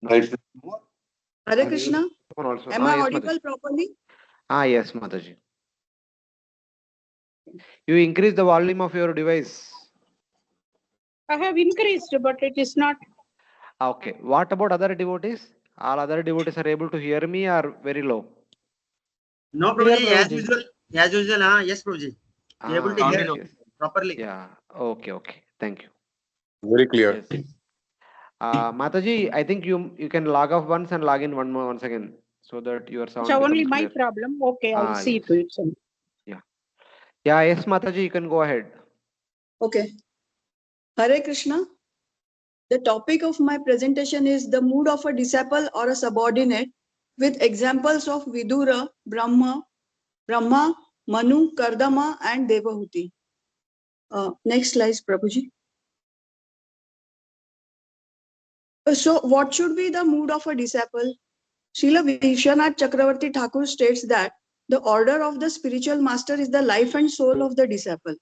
Right. Hare Krishna. Also. Am I Yes, audible Mataji. properly? Yes, Mataji. You increase the volume of your device. I have increased, but it is not. Okay. What about other devotees? All other devotees are able to hear me or very low? No, Clear, Prabhuji, as Prabhuji? usual, yes, Prabhuji. Able to hear Yes, it yes. properly. Yeah. Okay, okay. Thank you. Very clear. Yes. Mataji, I think you can log off once and log in once again so that your sound So only becomes my clear. problem. Okay, I'll see Yes. to it soon. Yeah. Yeah, yes, Mataji, you can go ahead. Okay. Hare Krishna. The topic of my presentation is the mood of a disciple or a subordinate with examples of Vidura, Brahma, Manu, Kardama and Devahuti. Next slide, Prabhuji. So what should be the mood of a disciple? Srila Vishwanath Chakravarti Thakur states that the order of the spiritual master is the life and soul of the disciple.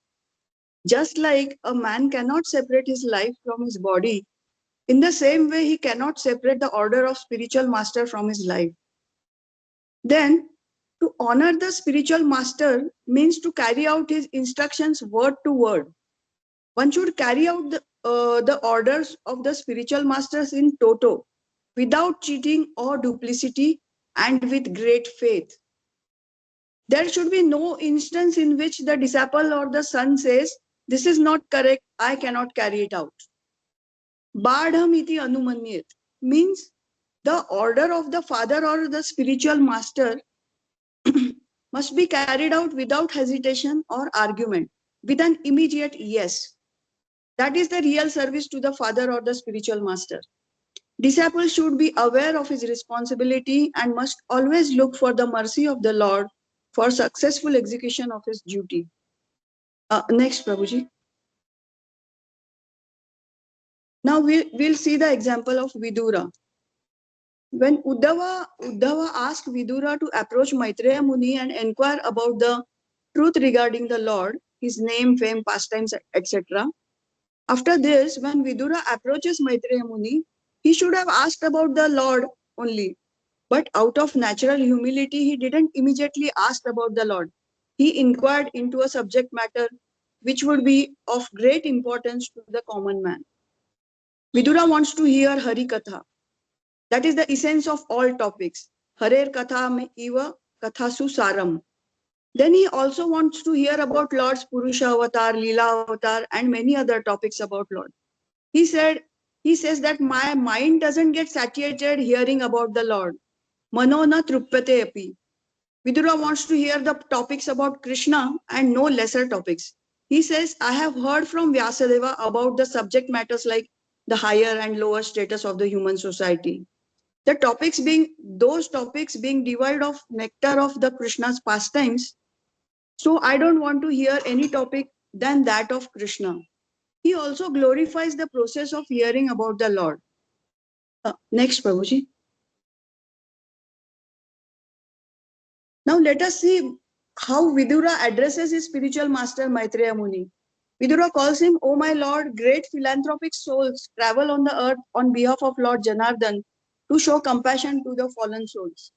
Just like a man cannot separate his life from his body, in the same way he cannot separate the order of spiritual master from his life. Then, to honor the spiritual master means to carry out his instructions word to word. One should carry out the orders of the spiritual masters in toto, without cheating or duplicity, and with great faith. There should be no instance in which the disciple or the son says, "This is not correct, I cannot carry it out." Badham iti anumanyet means the order of the father or the spiritual master must be carried out without hesitation or argument, with an immediate yes. That is the real service to the father or the spiritual master. Disciple should be aware of his responsibility and must always look for the mercy of the Lord for successful execution of his duty. Next, Prabhuji. Now we'll see the example of Vidura. When Uddhava asked Vidura to approach Maitreya Muni and inquire about the truth regarding the Lord, his name, fame, pastimes, etc. After this, when Vidura approaches Maitreya Muni, he should have asked about the Lord only. But out of natural humility, he didn't immediately ask about the Lord. He inquired into a subject matter which would be of great importance to the common man. Vidura wants to hear Hari Katha. That is the essence of all topics. Harer Katha me eva Kathasu Saram. Then he also wants to hear about Lord's Purusha Avatar, Leela Avatar, and many other topics about Lord. He says that my mind doesn't get satiated hearing about the Lord. Mano na truppate api. Vidura wants to hear the topics about Krishna and no lesser topics. He says, I have heard from Vyasadeva about the subject matters like the higher and lower status of the human society. Those topics being devoid of nectar of the Krishna's pastimes. So I don't want to hear any topic than that of Krishna. He also glorifies the process of hearing about the Lord. Next, Prabhuji. Now let us see how Vidura addresses his spiritual master Maitreya Muni. Vidura calls him, "O my Lord, great philanthropic souls travel on the earth on behalf of Lord Janardhan to show compassion to the fallen souls."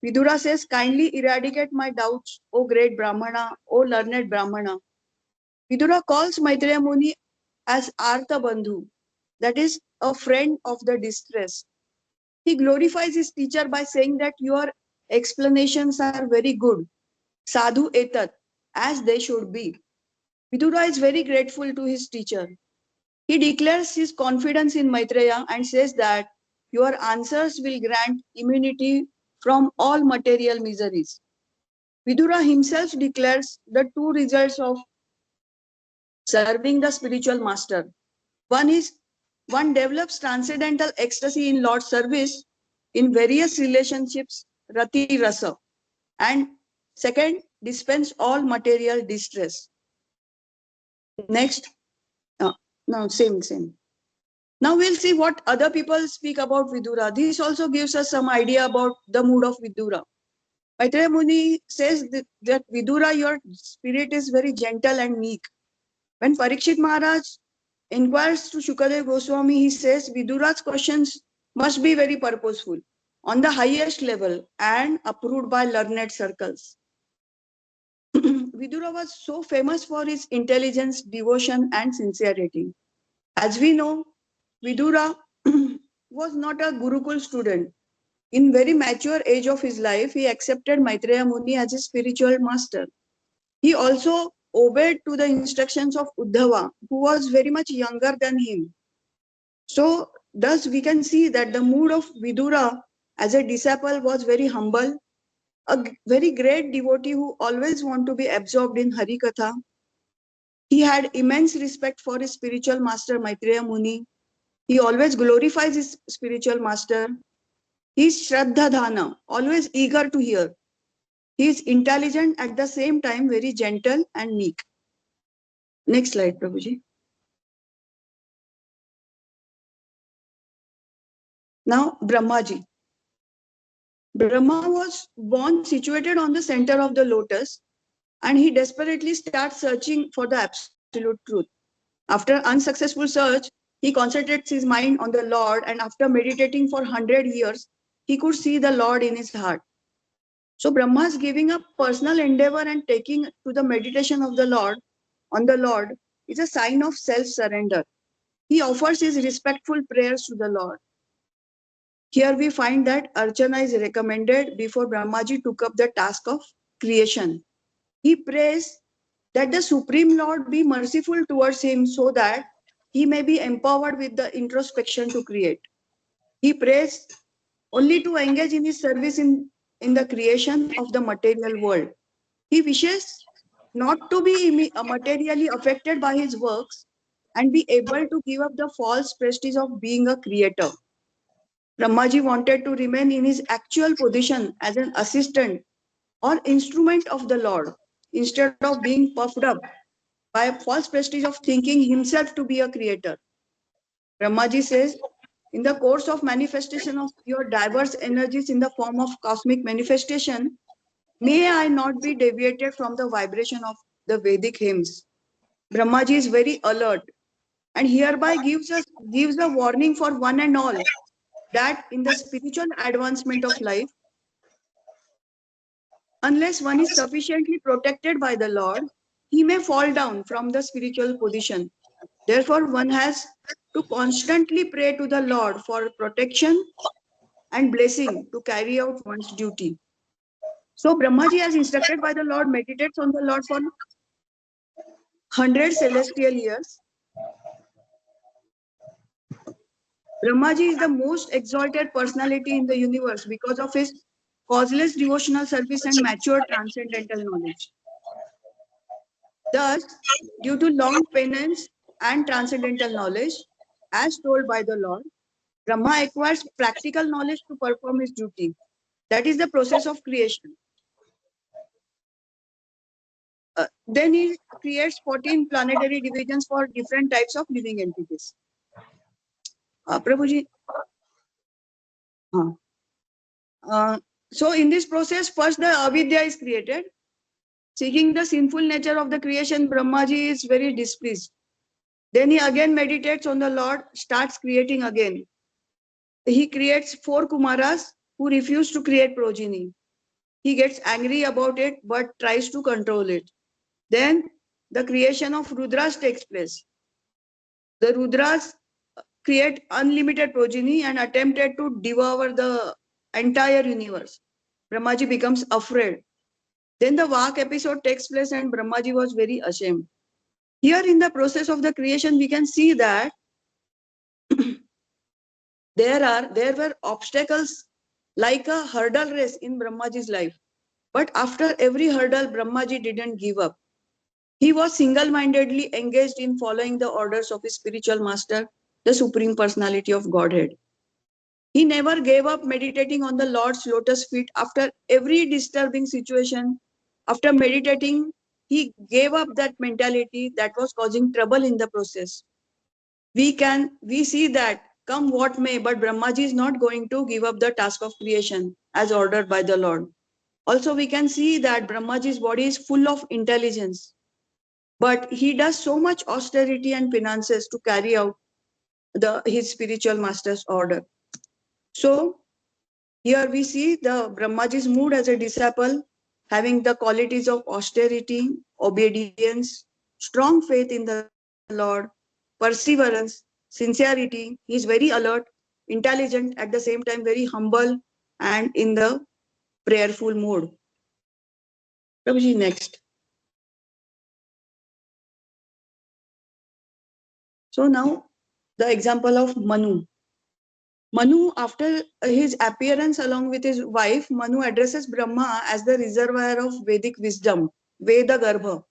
Vidura says, "Kindly eradicate my doubts, O great Brahmana, O learned Brahmana." Vidura calls Maitreya Muni as Artha Bandhu, that is, a friend of the distressed. He glorifies his teacher by saying that your explanations are very good, sadhu etat, as they should be. Vidura is very grateful to his teacher. He declares his confidence in Maitreya and says that your answers will grant immunity from all material miseries. Vidura himself declares the two results of serving the spiritual master. One develops transcendental ecstasy in Lord's service in various relationships, rati rasa, and second, dispense all material distress. Next, no, same. Now we'll see what other people speak about Vidura. This also gives us some idea about the mood of Vidura. Maitreya Muni says that Vidura, your spirit is very gentle and meek. When Parikshit Maharaj inquires to Shukadev Goswami, he says Vidura's questions must be very purposeful, on the highest level, and approved by learned circles. Vidura was so famous for his intelligence, devotion, and sincerity. As we know, Vidura was not a Gurukul student. In very mature age of his life, he accepted Maitreya Muni as his spiritual master. He also obeyed to the instructions of Uddhava, who was very much younger than him. So, thus we can see that the mood of Vidura as a disciple was very humble, very great devotee who always want to be absorbed in Hari Katha. He had immense respect for his spiritual master Maitreya Muni. He always glorifies his spiritual master. He is Shraddha Dhana, always eager to hear. He is intelligent, at the same time very gentle and meek. Next slide, Prabhuji. Now, Brahmaji. Brahma was born situated on the center of the lotus, and he desperately starts searching for the absolute truth. After unsuccessful search, he concentrates his mind on the Lord, and after meditating for 100 years, he could see the Lord in his heart. So Brahma's giving up personal endeavor and taking to the meditation of the Lord on the Lord is a sign of self-surrender. He offers his respectful prayers to the Lord. Here we find that Archana is recommended before Brahmaji took up the task of creation. He prays that the Supreme Lord be merciful towards him so that he may be empowered with the introspection to create. He prays only to engage in his service in the creation of the material world. He wishes not to be materially affected by his works and be able to give up the false prestige of being a creator. Brahmaji wanted to remain in his actual position as an assistant or instrument of the Lord instead of being puffed up by a false prestige of thinking himself to be a creator. Brahmaji says, in the course of manifestation of your diverse energies in the form of cosmic manifestation, may I not be deviated from the vibration of the Vedic hymns. Brahmaji is very alert and hereby gives a warning for one and all that in the spiritual advancement of life, unless one is sufficiently protected by the Lord, he may fall down from the spiritual position. Therefore, one has to constantly pray to the Lord for protection and blessing to carry out one's duty. So Brahmaji, as instructed by the Lord, meditates on the Lord for 100 celestial years. Brahmaji is the most exalted personality in the universe because of his causeless devotional service and mature transcendental knowledge. Thus, due to long penance and transcendental knowledge, as told by the Lord, Brahma acquires practical knowledge to perform his duty. That is the process of creation. Then he creates 14 planetary divisions for different types of living entities. Prabhuji. So in this process, first the avidya is created. Seeking the sinful nature of the creation, Brahmaji is very displeased. Then he again meditates on the Lord, starts creating again. He creates 4 Kumaras who refuse to create progeny. He gets angry about it but tries to control it. Then the creation of Rudras takes place. The Rudras create unlimited progeny and attempted to devour the entire universe. Brahmaji becomes afraid. Then the Vak episode takes place and Brahmaji was very ashamed. Here in the process of the creation, we can see that there were obstacles like a hurdle race in Brahmaji's life. But after every hurdle, Brahmaji didn't give up. He was single-mindedly engaged in following the orders of his spiritual master, the Supreme Personality of Godhead. He never gave up meditating on the Lord's lotus feet after every disturbing situation. After meditating, he gave up that mentality that was causing trouble in the process. We see that come what may, but Brahmaji is not going to give up the task of creation as ordered by the Lord. Also, we can see that Brahmaji's body is full of intelligence, but he does so much austerity and penances to carry out his spiritual master's order. So here we see the Brahmaji's mood as a disciple, having the qualities of austerity, obedience, strong faith in the Lord, perseverance, sincerity. He is very alert, intelligent, at the same time very humble and in the prayerful mode. Prabhuji, next. So now the example of Manu. Manu, after his appearance along with his wife, Manu addresses Brahma as the reservoir of Vedic wisdom, Veda Garbha,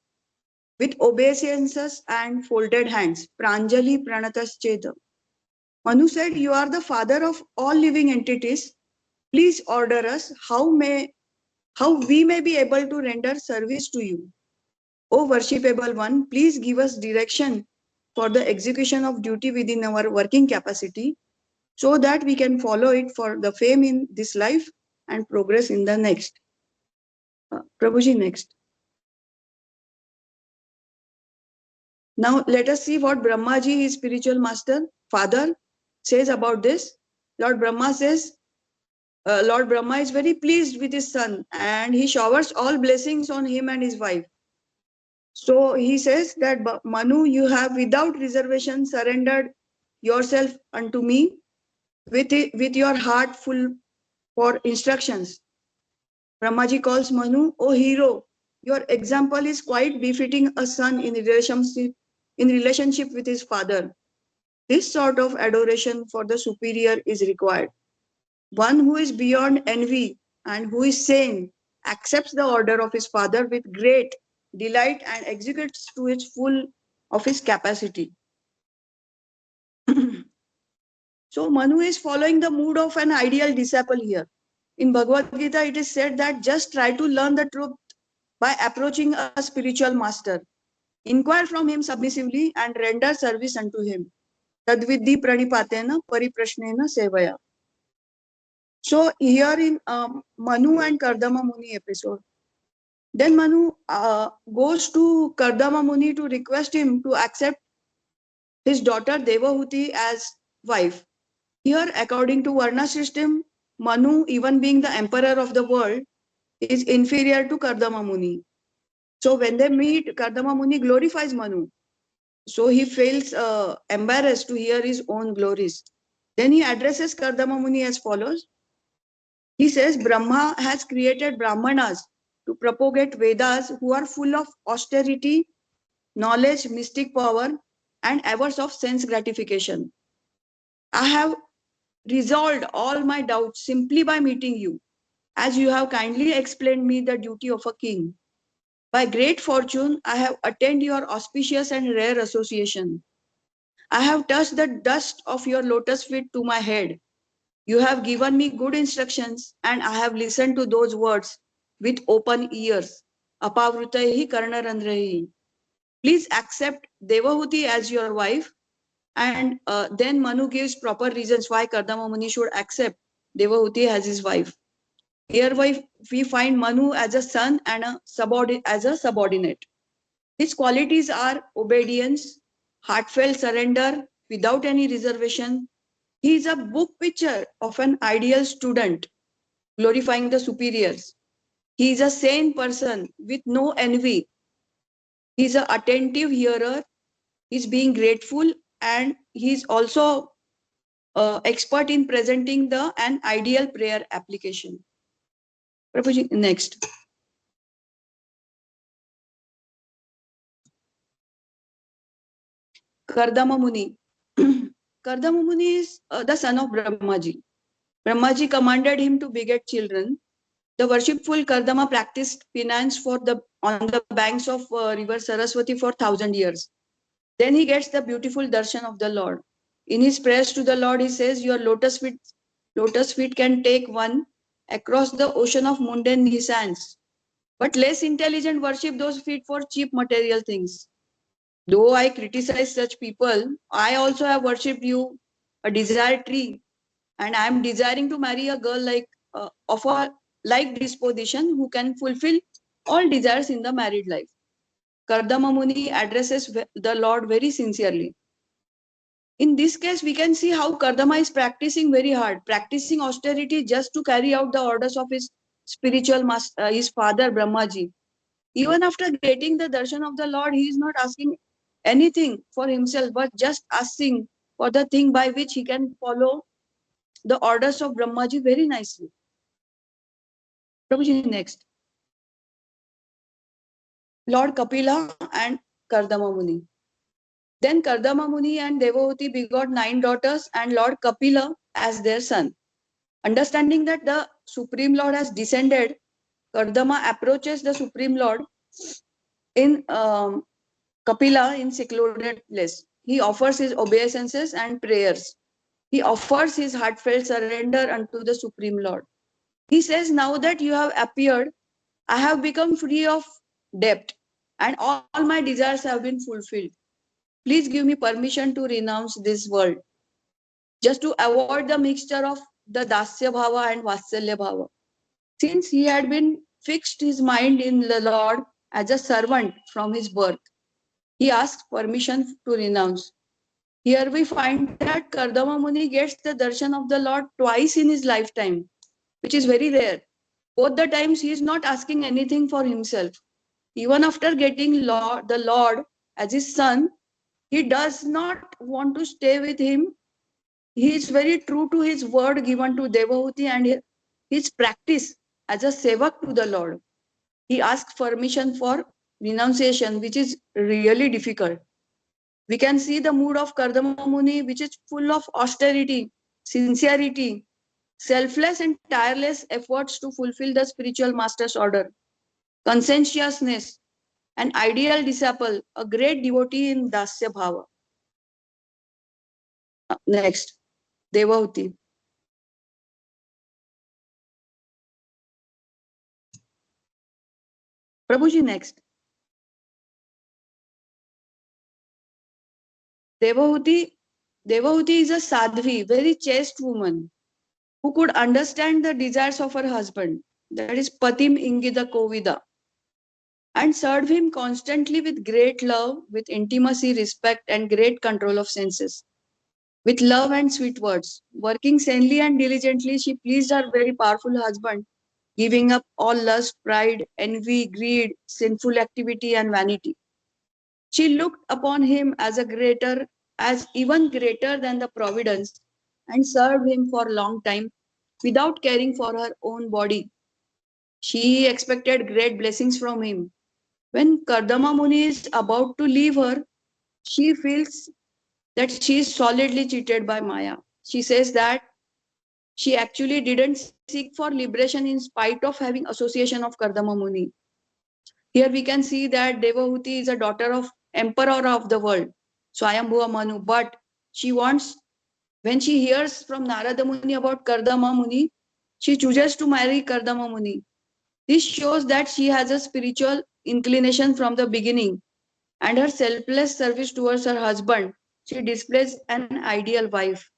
with obeisances and folded hands. Pranjali Pranatas. Manu said, "You are the father of all living entities. Please order us how we may be able to render service to you. O worshipable one, please give us direction for the execution of duty within our working capacity, so that we can follow it for the fame in this life and progress in the next." Prabhuji, next. Now let us see what Brahmaji, his spiritual master, father, says about this. Lord Brahma says, Lord Brahma is very pleased with his son and he showers all blessings on him and his wife. So he says that, Manu, you have without reservation surrendered yourself unto me with your heart full for instructions. Brahmaji calls Manu, "O hero, your example is quite befitting a son in relationship with his father. This sort of adoration for the superior is required. One who is beyond envy and who is sane accepts the order of his father with great delight and executes to its full of his capacity." So Manu is following the mood of an ideal disciple here. In Bhagavad Gita, it is said that just try to learn the truth by approaching a spiritual master. Inquire from him submissively and render service unto him. Tadvidhi pranipatena pariprashnena sevaya. So here in Manu and Kardama Muni episode, then Manu goes to Kardama Muni to request him to accept his daughter Devahuti as wife. Here, according to Varna system, Manu, even being the emperor of the world, is inferior to Kardama Muni. So when they meet, Kardama Muni glorifies Manu. So he feels embarrassed to hear his own glories. Then he addresses Kardama Muni as follows. He says, Brahma has created Brahmanas to propagate Vedas who are full of austerity, knowledge, mystic power, and averse of sense gratification. I have resolved all my doubts simply by meeting you, as you have kindly explained me the duty of a king. By great fortune, I have attained your auspicious and rare association. I have touched the dust of your lotus feet to my head. You have given me good instructions, and I have listened to those words with open ears. Apavrutahi karnarandrahi. Please accept Devahuti as your wife. And then Manu gives proper reasons why Kardama Muni should accept Devahuti as his wife. Here we find Manu as a son and as a subordinate. His qualities are obedience, heartfelt surrender without any reservation. He is a book picture of an ideal student, glorifying the superiors. He is a sane person with no envy. He is an attentive hearer. He is being grateful, and he is also expert in presenting an ideal prayer application. Prabhuji, next. Kardama Muni. Kardama Muni is the son of Brahmaji. Brahmaji commanded him to beget children. The worshipful Kardama practiced penance on the banks of river Saraswati for 1,000 years. Then he gets the beautiful darshan of the Lord. In his prayers to the Lord, he says, "Your lotus feet can take one across the ocean of mundane nisans, but less intelligent worship those feet for cheap material things. Though I criticize such people, I also have worshipped you, a desire tree, and I am desiring to marry a girl of a like disposition who can fulfill all desires in the married life." Kardama Muni addresses the Lord very sincerely. In this case, we can see how Kardama is practicing very hard, practicing austerity just to carry out the orders of his spiritual master, his father Brahmaji. Even after getting the darshan of the Lord, he is not asking anything for himself, but just asking for the thing by which he can follow the orders of Brahmaji very nicely. Prabhuji, next. Lord Kapila and Kardama Muni. Then Kardama Muni and Devahuti begot 9 daughters and Lord Kapila as their son. Understanding that the Supreme Lord has descended, Kardama approaches the Supreme Lord in Kapila in secluded place. He offers his obeisances and prayers. He offers his heartfelt surrender unto the Supreme Lord. He says, now that you have appeared, I have become free of debt and all my desires have been fulfilled. Please give me permission to renounce this world, just to avoid the mixture of the Dasya Bhava and Vatsalya Bhava. Since he had been fixed his mind in the Lord as a servant from his birth, he asked permission to renounce. Here we find that Kardama Muni gets the darshan of the Lord twice in his lifetime, which is very rare. Both the times he is not asking anything for himself. Even after getting the Lord as his son, he does not want to stay with him. He is very true to his word given to Devahuti and his practice as a sevak to the Lord. He asks permission for renunciation, which is really difficult. We can see the mood of Kardama Muni, which is full of austerity, sincerity, selfless and tireless efforts to fulfill the spiritual master's order, conscientiousness, an ideal disciple, a great devotee in Dasya Bhava. Next, Devahuti. Prabhuji, next. Devahuti. Devahuti is a sadhvi, very chaste woman who could understand the desires of her husband, that is Patim Ingida Kovida, and served him constantly with great love, with intimacy, respect, and great control of senses. With love and sweet words, working sanely and diligently, she pleased her very powerful husband, giving up all lust, pride, envy, greed, sinful activity, and vanity. She looked upon him as even greater than the providence, and served him for a long time without caring for her own body. She expected great blessings from him. When Kardama Muni is about to leave her, she feels that she is solidly cheated by Maya. She says that she actually didn't seek for liberation in spite of having association of Kardama Muni. Here we can see that Devahuti is a daughter of emperor of the world, Swayambhuva Manu, but she wants, when she hears from Narada Muni about Kardama Muni, she chooses to marry Kardama Muni. This shows that she has a spiritual inclination from the beginning, and her selfless service towards her husband, she displays an ideal wife.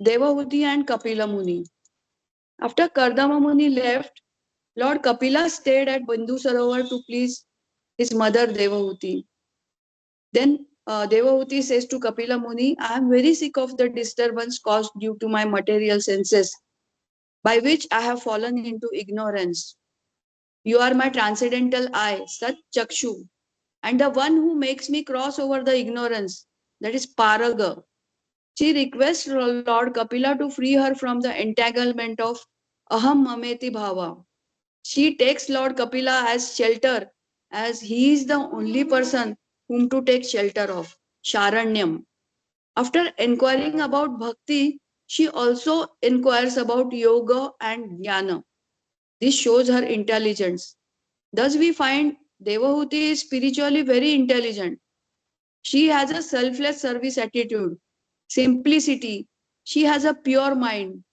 Devahuti and Kapila Muni. After Kardama Muni left, Lord Kapila stayed at Bandhu Sarovar to please his mother Devahuti. Then Devahuti says to Kapila Muni, I am very sick of the disturbance caused due to my material senses, by which I have fallen into ignorance. You are my transcendental eye, Sat Chakshu, and the one who makes me cross over the ignorance, that is Paraga. She requests Lord Kapila to free her from the entanglement of Aham Mameti Bhava. She takes Lord Kapila as shelter, as he is the only person whom to take shelter of, Sharanyam. After inquiring about bhakti, she also inquires about yoga and jnana. This shows her intelligence. Thus, we find Devahuti is spiritually very intelligent. She has a selfless service attitude, simplicity. She has a pure mind.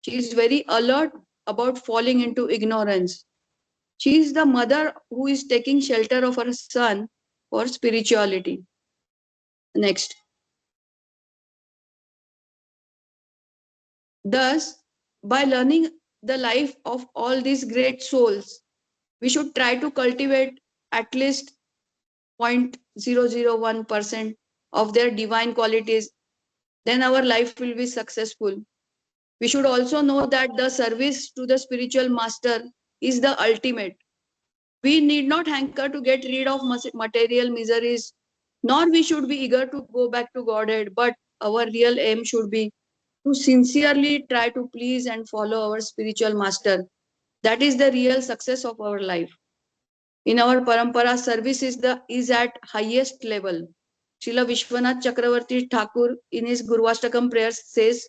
She is very alert about falling into ignorance. She is the mother who is taking shelter of her son for spirituality. Next. Thus, by learning the life of all these great souls, we should try to cultivate at least 0.001% of their divine qualities, then our life will be successful. We should also know that the service to the spiritual master is the ultimate. We need not hanker to get rid of material miseries, nor we should be eager to go back to Godhead, but our real aim should be to sincerely try to please and follow our spiritual master. That is the real success of our life. In our parampara, service is at highest level. Srila Vishwanath Chakravarti Thakur in his Gurvashtakam prayers says,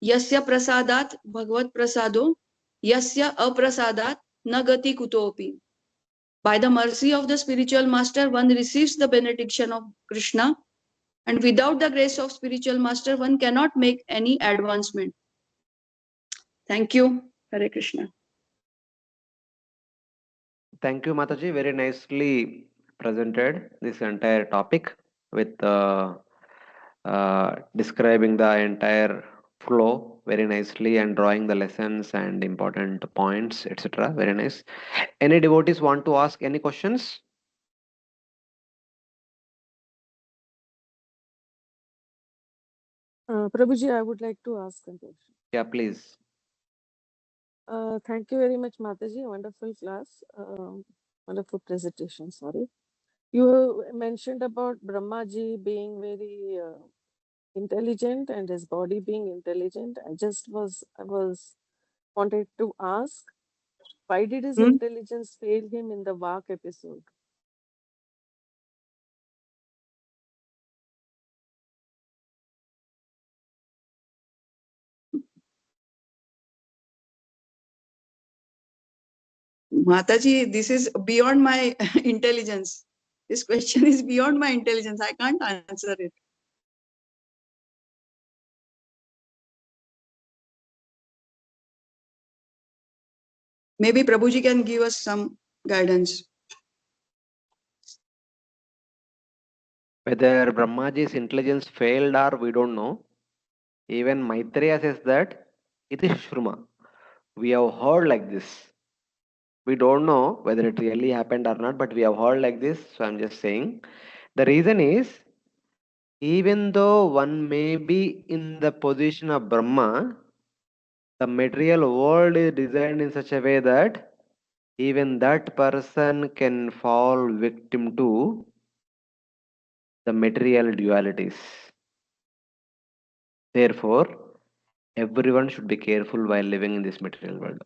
Yasya prasadat bhagavad prasado, yasya aprasadat nagati kutopi. By the mercy of the spiritual master, one receives the benediction of Krishna, and without the grace of spiritual master, one cannot make any advancement. Thank you. Hare Krishna. Thank you, Mataji. Very nicely presented this entire topic with describing the entire flow very nicely and drawing the lessons and important points, etc. Very nice. Any devotees want to ask any questions? Prabhuji, I would like to ask a question. Yeah, please. Thank you very much, Mataji. Wonderful class. Wonderful presentation. Sorry. You mentioned about Brahmaji being very intelligent and his body being intelligent. I was wanted to ask, why did his intelligence fail him in the Vak episode? Mataji, this is beyond my intelligence. This question is beyond my intelligence. I can't answer it. Maybe Prabhuji can give us some guidance. Whether Brahmaji's intelligence failed or we don't know. Even Maitreya says that it is Shruma. We have heard like this. We don't know whether it really happened or not, but we have heard like this. So I'm just saying. The reason is, even though one may be in the position of Brahma, the material world is designed in such a way that even that person can fall victim to the material dualities. Therefore, everyone should be careful while living in this material world.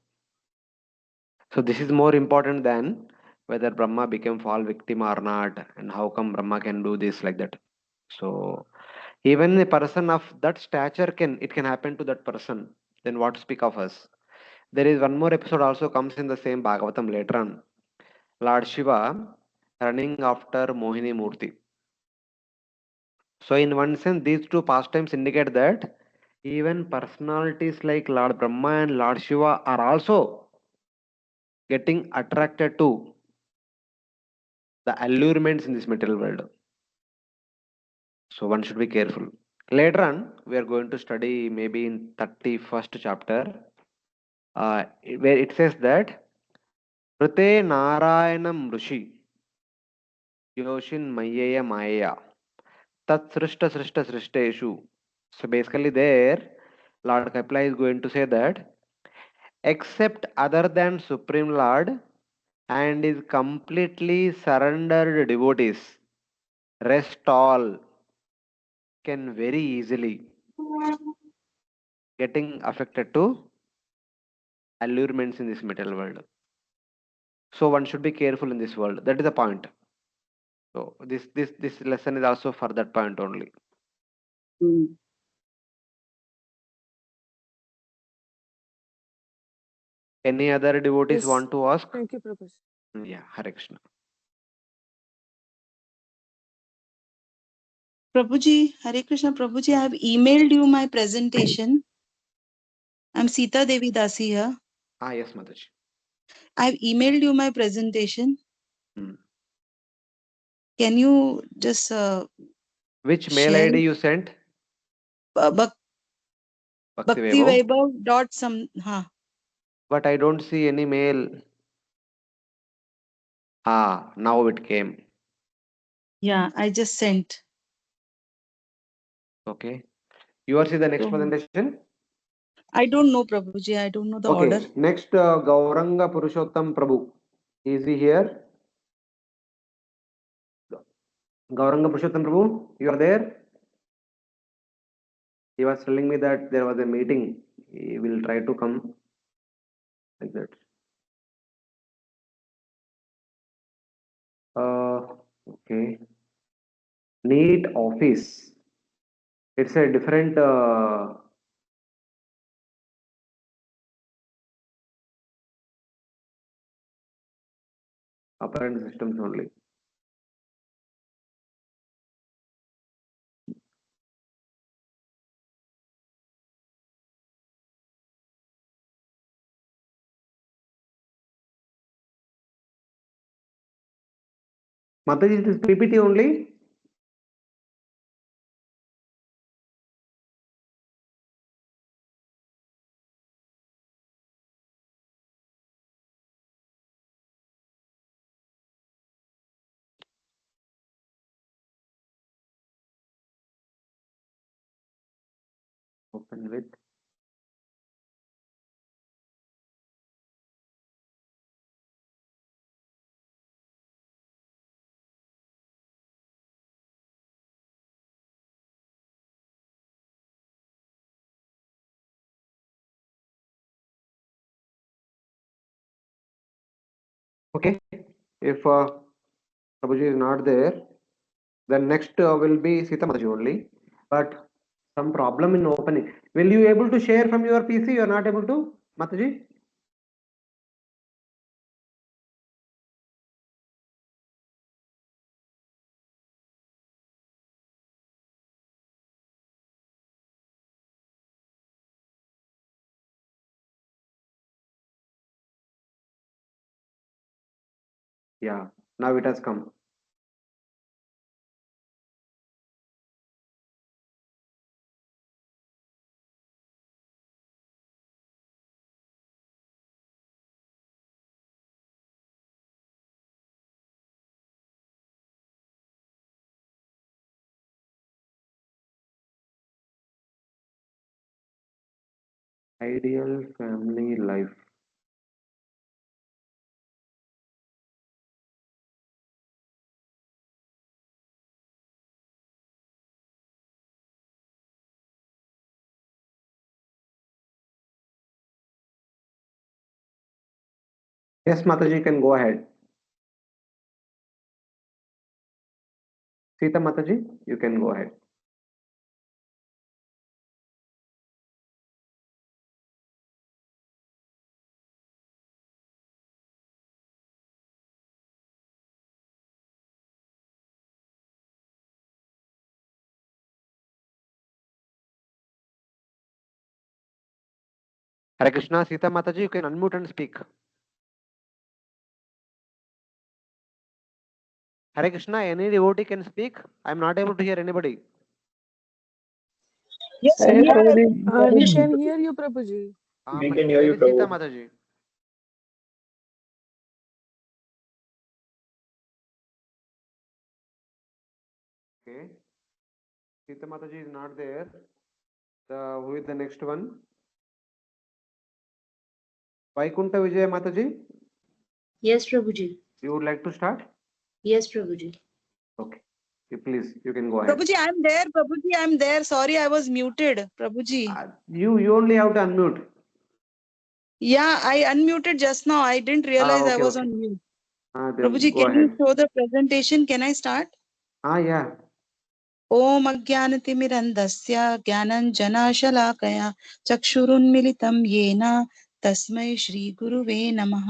So this is more important than whether Brahma became fall victim or not, and how come Brahma can do this like that. So even a person of that stature can happen to that person. Then what to speak of us? There is one more episode also comes in the same Bhagavatam later on. Lord Shiva running after Mohini Murti. So in one sense, these two pastimes indicate that even personalities like Lord Brahma and Lord Shiva are also getting attracted to the allurements in this material world. So one should be careful. Later on, we are going to study maybe in 31st chapter, where it says that Prate Narayanam Rishi Yoshin Mayaya Maya Tat Srishta Srishta Srishteshu. So basically there, Lord Kapila is going to say that except other than Supreme Lord and is completely surrendered devotees, rest all can very easily getting affected to allurements in this material world. So one should be careful in this world. That is the point. So this lesson is also for that point only. Any other devotees Yes. want to ask? Thank you, Prabhuji. Yeah, Hare Krishna. Prabhuji, Hare Krishna, Prabhuji, I have emailed you my presentation. I'm Sita Devi Dasi here. Yes, Mataji. I've emailed you my presentation. Hmm. Can you just Which mail share ID it? you sent? Bhakti Vaibhav. Vaibhav dot some. But I don't see any mail. Now it came. Yeah, I just sent. Okay. Yours is the next So, presentation. I don't know, Prabhuji. I don't know the Okay. order. Next, Gauranga Purushottam Prabhu. Is he here? Gauranga Purushottam Prabhu, you are there? He was telling me that there was a meeting. He will try to come like that. Okay. Neat office. It's a different operating systems only. Mataji, it is PPT only. Open with. Okay. If Prabhuji is not there, then next will be Sita Mataji only. But some problem in opening. Will you able to share from your PC? You are not able to, Mataji? Yeah. Now it has come. Ideal family life. Yes, Mataji, you can go ahead. Sita Mataji, you can go ahead. Hare Krishna, Sita Mataji, you can unmute and speak. Hare Krishna, any devotee can speak. I am not able to hear anybody. Yes, Hey, we are Prabhuji. We able. can hear you, Prabhuji. We can hear Where you, is Sita Prabhu. Mataji? Okay. Sita Mataji is not there. Who is the next one? Vaikunta Vijaya Mataji, Yes, Prabhuji. you would like to start? Yes, Prabhuji. Okay. Please, you can go ahead. Prabhuji, I'm there. Prabhuji, I'm there. Sorry, I was muted. Prabhuji. You only have to unmute. Yeah, I unmuted just now. I didn't realize I Okay, was okay. on mute. Then Prabhuji, go can you ahead. show the presentation? Can I start? Yeah. ॐ अज्ञानतिमिरन्धस्य ज्ञानञ्जनाशलाकया चक्षुरुन्मिलितं येन तस्मै श्रीगुरुवे नमः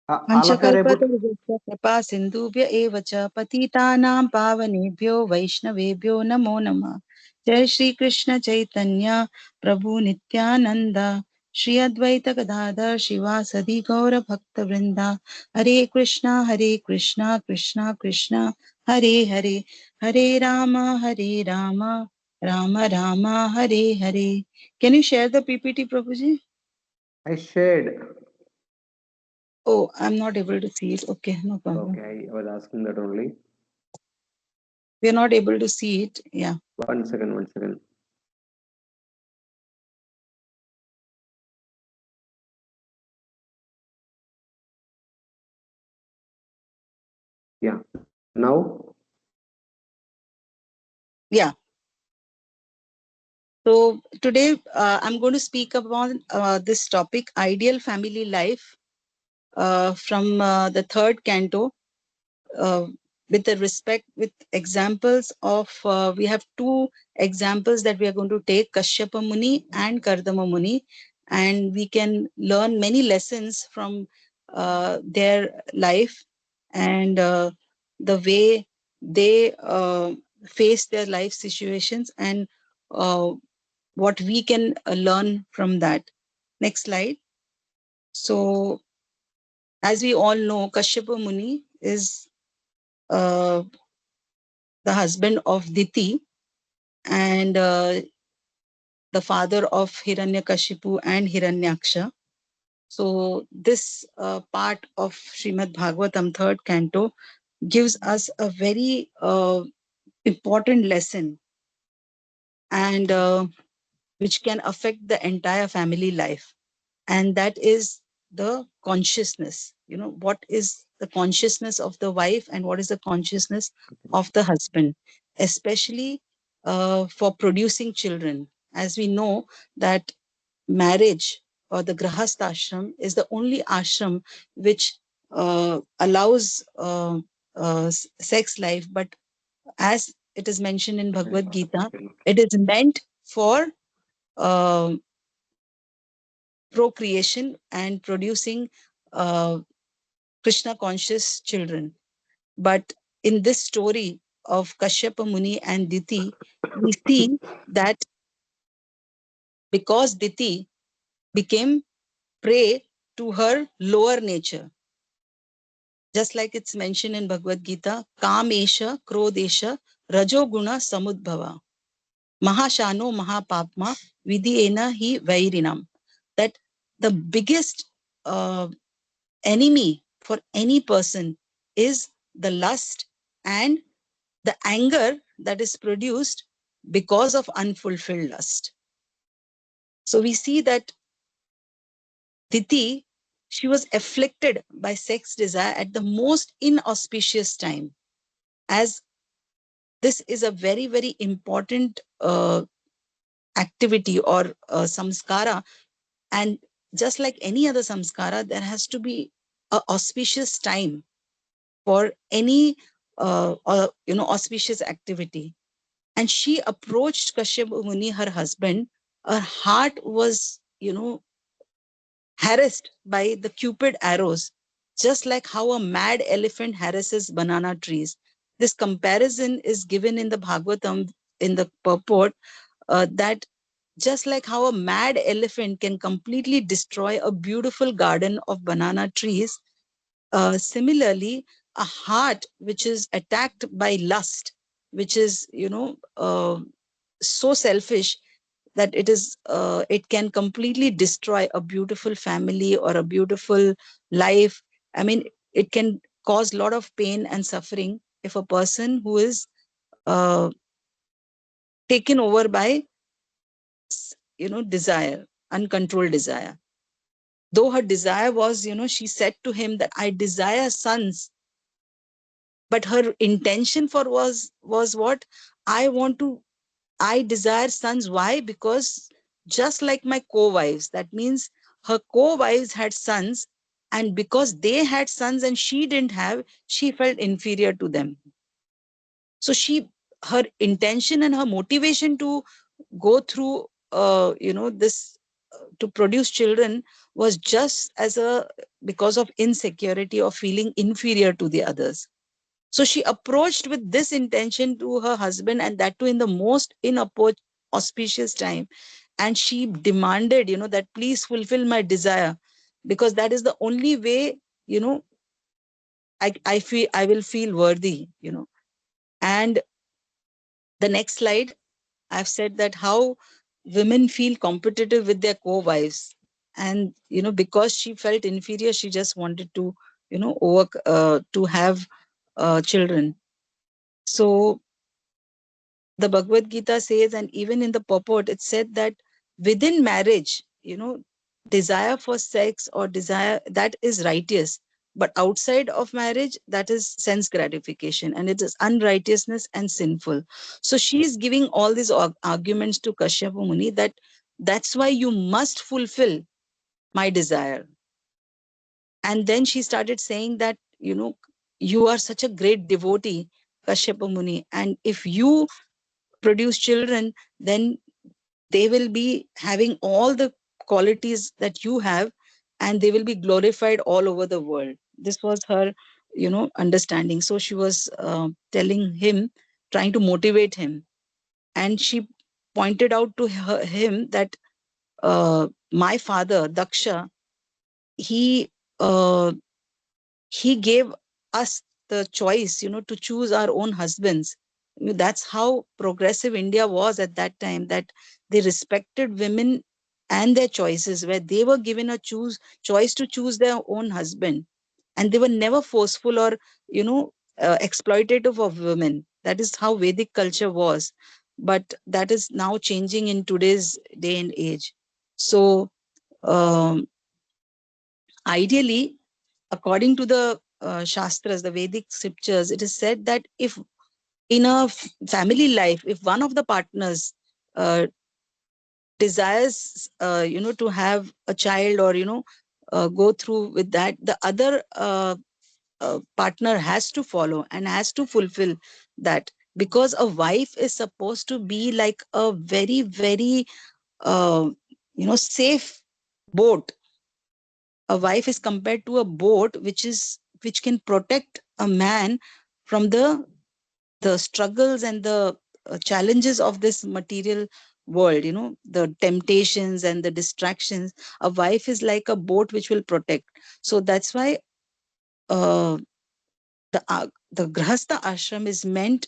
All of you are able. पञ्चकल्पतरुभ्यश्च कृपा सिन्धुभ्य एव च पतितानां पावनेभ्यो वैष्णवेभ्यो नमो नमः जय श्री कृष्ण चैतन्य प्रभु नित्यानंद श्री अद्वैत गदाधर शिवासदि गौर भक्त वृंदा Hare Krishna Krishna Krishna Hare Hare Hare Rama Rama Rama Hare Hare can you share the PPT prabhu ji I shared. oh I'm not able to see it okay no problem Okay, I was asking that only. We are not able to see it. Yeah. 1 second, 1 second. Yeah. Now, Yeah. So today I'm going to speak about this topic, ideal family life, from the third canto, uh, with the respect, with examples of, we have two examples that we are going to take, Kashyapa Muni and Kardama Muni, and we can learn many lessons from their life and the way they face their life situations, and what we can learn from that. Next slide. So, as we all know, Kashyapa Muni is uh, the husband of Diti and the father of Hiranyakashipu and Hiranyaksha. So, this part of Srimad Bhagavatam, third canto, gives us a very important lesson, and which can affect the entire family life. And that is the consciousness. What is the consciousness of the wife and what is the consciousness of the husband, especially for producing children. As we know that marriage or the grahastha ashram is the only ashram which allows sex life, but as it is mentioned in Bhagavad Gita, it is meant for uh, procreation and producing Krishna conscious children. But in this story of Kashyapa Muni and Diti, we see that because Diti became prey to her lower nature, just like it's mentioned in Bhagavad Gita, Kamesha, Krodesha, Rajoguna Samudbhava, Mahashano Mahapapma, Vidiyena hi Vairinam. That the biggest enemy for any person is the lust and the anger that is produced because of unfulfilled lust. So we see that Diti, she was afflicted by sex desire at the most inauspicious time, as this is a very, very important activity or samskara. And just like any other samskara, there has to be an auspicious time for any auspicious activity. And she approached Kashyap Muni, her husband. Her heart was, harassed by the cupid arrows, just like how a mad elephant harasses banana trees. This comparison is given in the Bhagavatam in the purport, that just like how a mad elephant can completely destroy a beautiful garden of banana trees, similarly, a heart which is attacked by lust, which is, so selfish that it can completely destroy a beautiful family or a beautiful life. I mean, it can cause a lot of pain and suffering if a person who is uh, taken over by, desire, uncontrolled desire. Though her desire was, she said to him that I desire sons, but her intention for was what? I desire sons. Why? Because just like my co-wives, that means her co-wives had sons, and because they had sons and she didn't have, she felt inferior to them. So her intention and her motivation to go through this to produce children was just because of insecurity or feeling inferior to the others. So she approached with this intention to her husband, and that too in the most inauspicious time. And she demanded, that please fulfill my desire, because that is the only way, I will feel worthy, And the next slide, I've said that how women feel competitive with their co-wives. And, because she felt inferior, she just wanted to, to have children. So the Bhagavad Gita says, and even in the purport, it said that within marriage, desire for sex or desire, that is righteous. But outside of marriage, that is sense gratification, and it is unrighteousness and sinful. So she is giving all these arguments to Kashyapa Muni that that's why you must fulfill my desire. And then she started saying that, you are such a great devotee, Kashyapa Muni, and if you produce children, then they will be having all the qualities that you have, and they will be glorified all over the world. This was her, understanding. So she was telling him, trying to motivate him. And she pointed out to him that my father, Daksha, he uh, he gave us the choice, to choose our own husbands. That's how progressive India was at that time, that they respected women and their choices, where they were given a choice to choose their own husband. And they were never forceful or, exploitative of women. That is how Vedic culture was. But that is now changing in today's day and age. So, um, ideally, according to the Shastras, the Vedic scriptures, it is said that if in a family life, if one of the partners uh, desires, to have a child, or, go through with that, the other partner has to follow and has to fulfill that. Because a wife is supposed to be like a very, very, safe boat. A wife is compared to a boat which can protect a man from the struggles and the challenges of this material world, the temptations and the distractions. A wife is like a boat which will protect. So that's why uh, the grahastha ashram is meant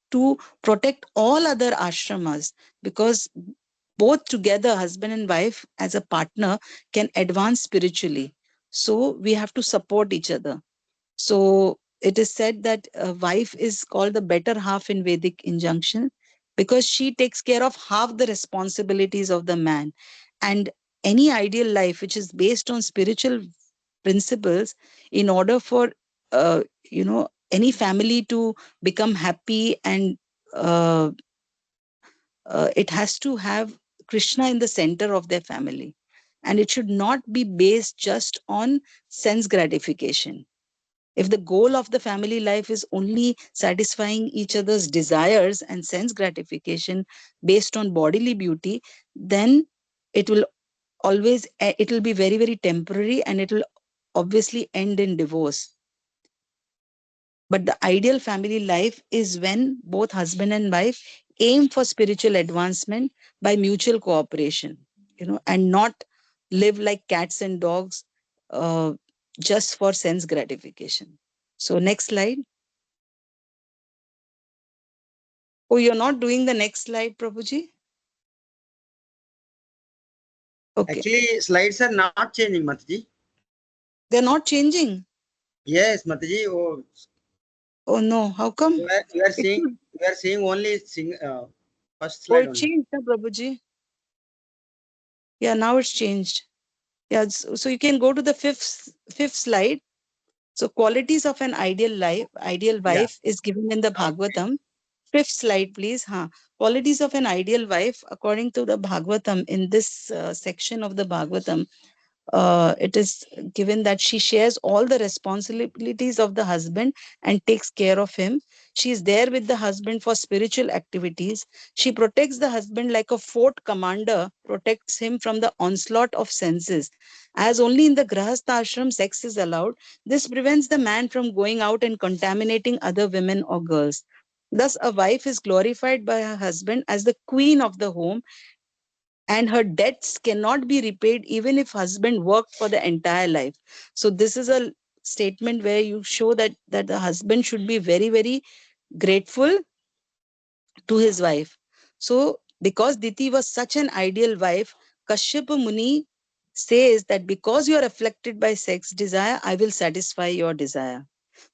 to protect all other ashramas, because both together, husband and wife as a partner, can advance spiritually. So we have to support each other. So it is said that a wife is called the better half in Vedic injunction, because she takes care of half the responsibilities of the man. And any ideal life which is based on spiritual principles, in order for any family to become happy, and uh, it has to have Krishna in the center of their family. And it should not be based just on sense gratification. If the goal of the family life is only satisfying each other's desires and sense gratification based on bodily beauty, then it will it will be very, very temporary, and it will obviously end in divorce. But the ideal family life is when both husband and wife aim for spiritual advancement by mutual cooperation, and not live like cats and dogs uh, just for sense gratification. So next slide. Oh, you're not doing the next slide, Prabhuji? Okay. Actually, slides are not changing, Mataji. They're not changing. Yes, Mataji. Oh, Oh no, how come? you are seeing only first Oh, slide it only. changed, Prabhuji. Yeah, now it's changed. Yeah, so you can go to the fifth slide. So qualities of an ideal wife is given in the Bhagavatam. Fifth slide, please. Qualities of an ideal wife, according to the Bhagavatam, in this section of the Bhagavatam, it is given that she shares all the responsibilities of the husband and takes care of him. She is there with the husband for spiritual activities. She protects the husband like a fort commander protects him from the onslaught of senses. As only in the Grahastha ashram sex is allowed, this prevents the man from going out and contaminating other women or girls. Thus, a wife is glorified by her husband as the queen of the home, and her debts cannot be repaid even if husband worked for the entire life. So this is a statement where you show that the husband should be very, very grateful to his wife. So because Diti was such an ideal wife, Kashyapa Muni says that because you are afflicted by sex desire, I will satisfy your desire.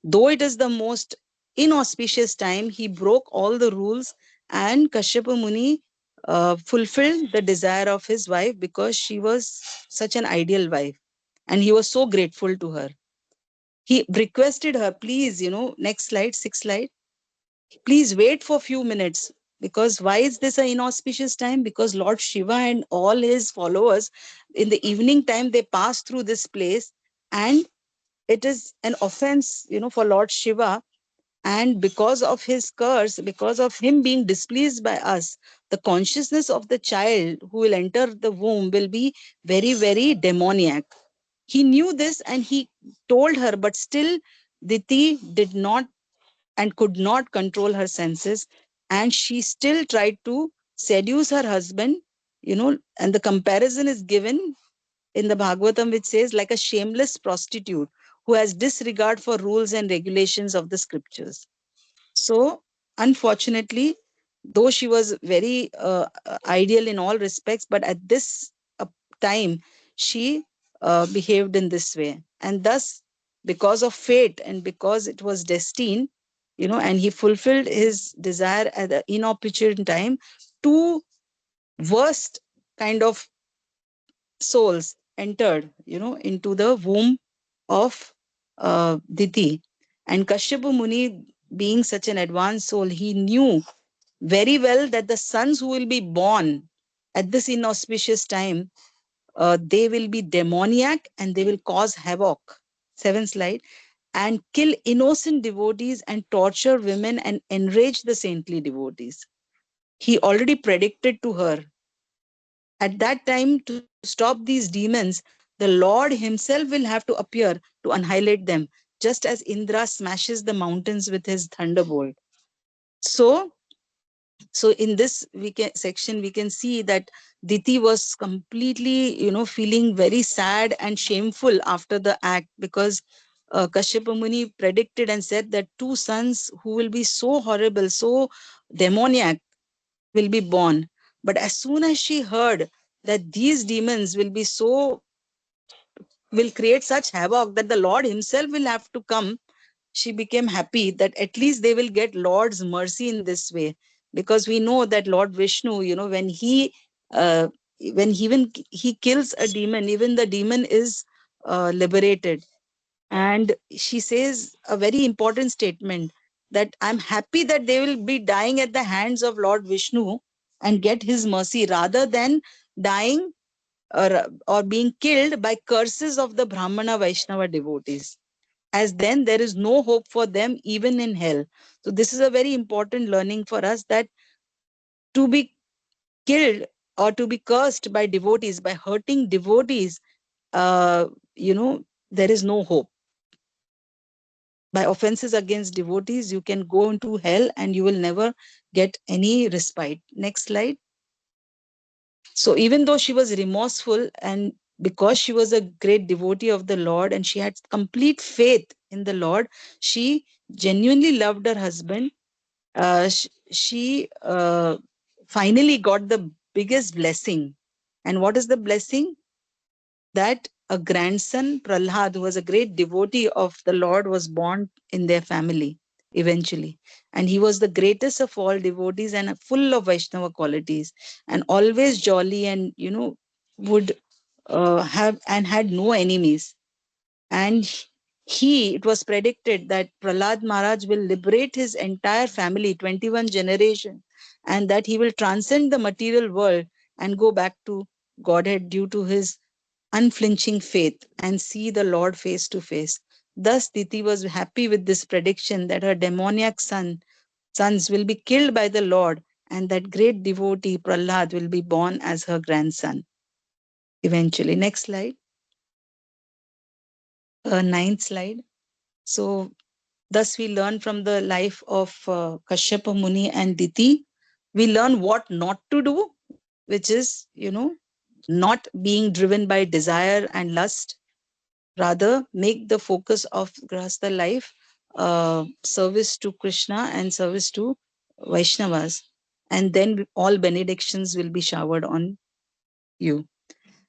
Though it is the most inauspicious time, he broke all the rules And Kashyapa Muni fulfilled the desire of his wife because she was such an ideal wife. And he was so grateful to her. He requested her, please, next slide, 6th slide, please wait for a few minutes. Because why is this an inauspicious time? Because Lord Shiva and all his followers, in the evening time, they pass through this place, and it is an offense, for Lord Shiva. And because of his curse, because of him being displeased by us, the consciousness of the child who will enter the womb will be very, very demoniac. He knew this and he told her, but still Diti did not and could not control her senses. And she still tried to seduce her husband, and the comparison is given in the Bhagavatam, which says, like a shameless prostitute who has disregard for rules and regulations of the scriptures. So, unfortunately, though she was very ideal in all respects, but at this time, she behaved in this way. And thus, because of fate and because it was destined, and he fulfilled his desire at an inopportune time, two worst kind of souls entered, into the womb of Diti. And Kashyapa Muni, being such an advanced soul, he knew very well that the sons who will be born at this inauspicious time, they will be demoniac and they will cause havoc. 7th slide. And kill innocent devotees and torture women and enrage the saintly devotees. He already predicted to her at that time, to stop these demons, the Lord himself will have to appear to annihilate them, just as Indra smashes the mountains with his thunderbolt. So in this section, we can see that Diti was completely, feeling very sad and shameful after the act, because Kashyapa Muni predicted and said that two sons who will be so horrible, so demoniac, will be born. But as soon as she heard that these demons will create such havoc that the Lord himself will have to come, she became happy that at least they will get Lord's mercy in this way. Because we know that Lord Vishnu, when uh, even he kills a demon, even the demon is liberated. And she says a very important statement, that I'm happy that they will be dying at the hands of Lord Vishnu and get his mercy, rather than dying or being killed by curses of the Brahmana Vaishnava devotees, as then there is no hope for them even in hell. So this is a very important learning for us, that to be killed or to be cursed by devotees, by hurting devotees, uh, there is no hope. By offenses against devotees, you can go into hell and you will never get any respite. Next slide. So even though she was remorseful, and because she was a great devotee of the Lord and she had complete faith in the Lord, she genuinely loved her husband. She finally got the biggest blessing. And what is the blessing? That a grandson, Prahlad, who was a great devotee of the Lord, was born in their family eventually. And he was the greatest of all devotees and full of Vaishnava qualities, and always jolly, and, would have and had no enemies. And it was predicted that Prahlad Maharaj will liberate his entire family, 21 generations, and that he will transcend the material world and go back to Godhead due to his unflinching faith and see the Lord face to face. Thus, Diti was happy with this prediction that her demoniac sons will be killed by the Lord, and that great devotee Prahlad will be born as her grandson eventually. Next slide. 9th slide. So, thus we learn from the life of Kashyapa Muni and Diti. We learn what not to do, which is, not being driven by desire and lust. Rather, make the focus of Grahastha life service to Krishna and service to Vaishnavas. And then all benedictions will be showered on you.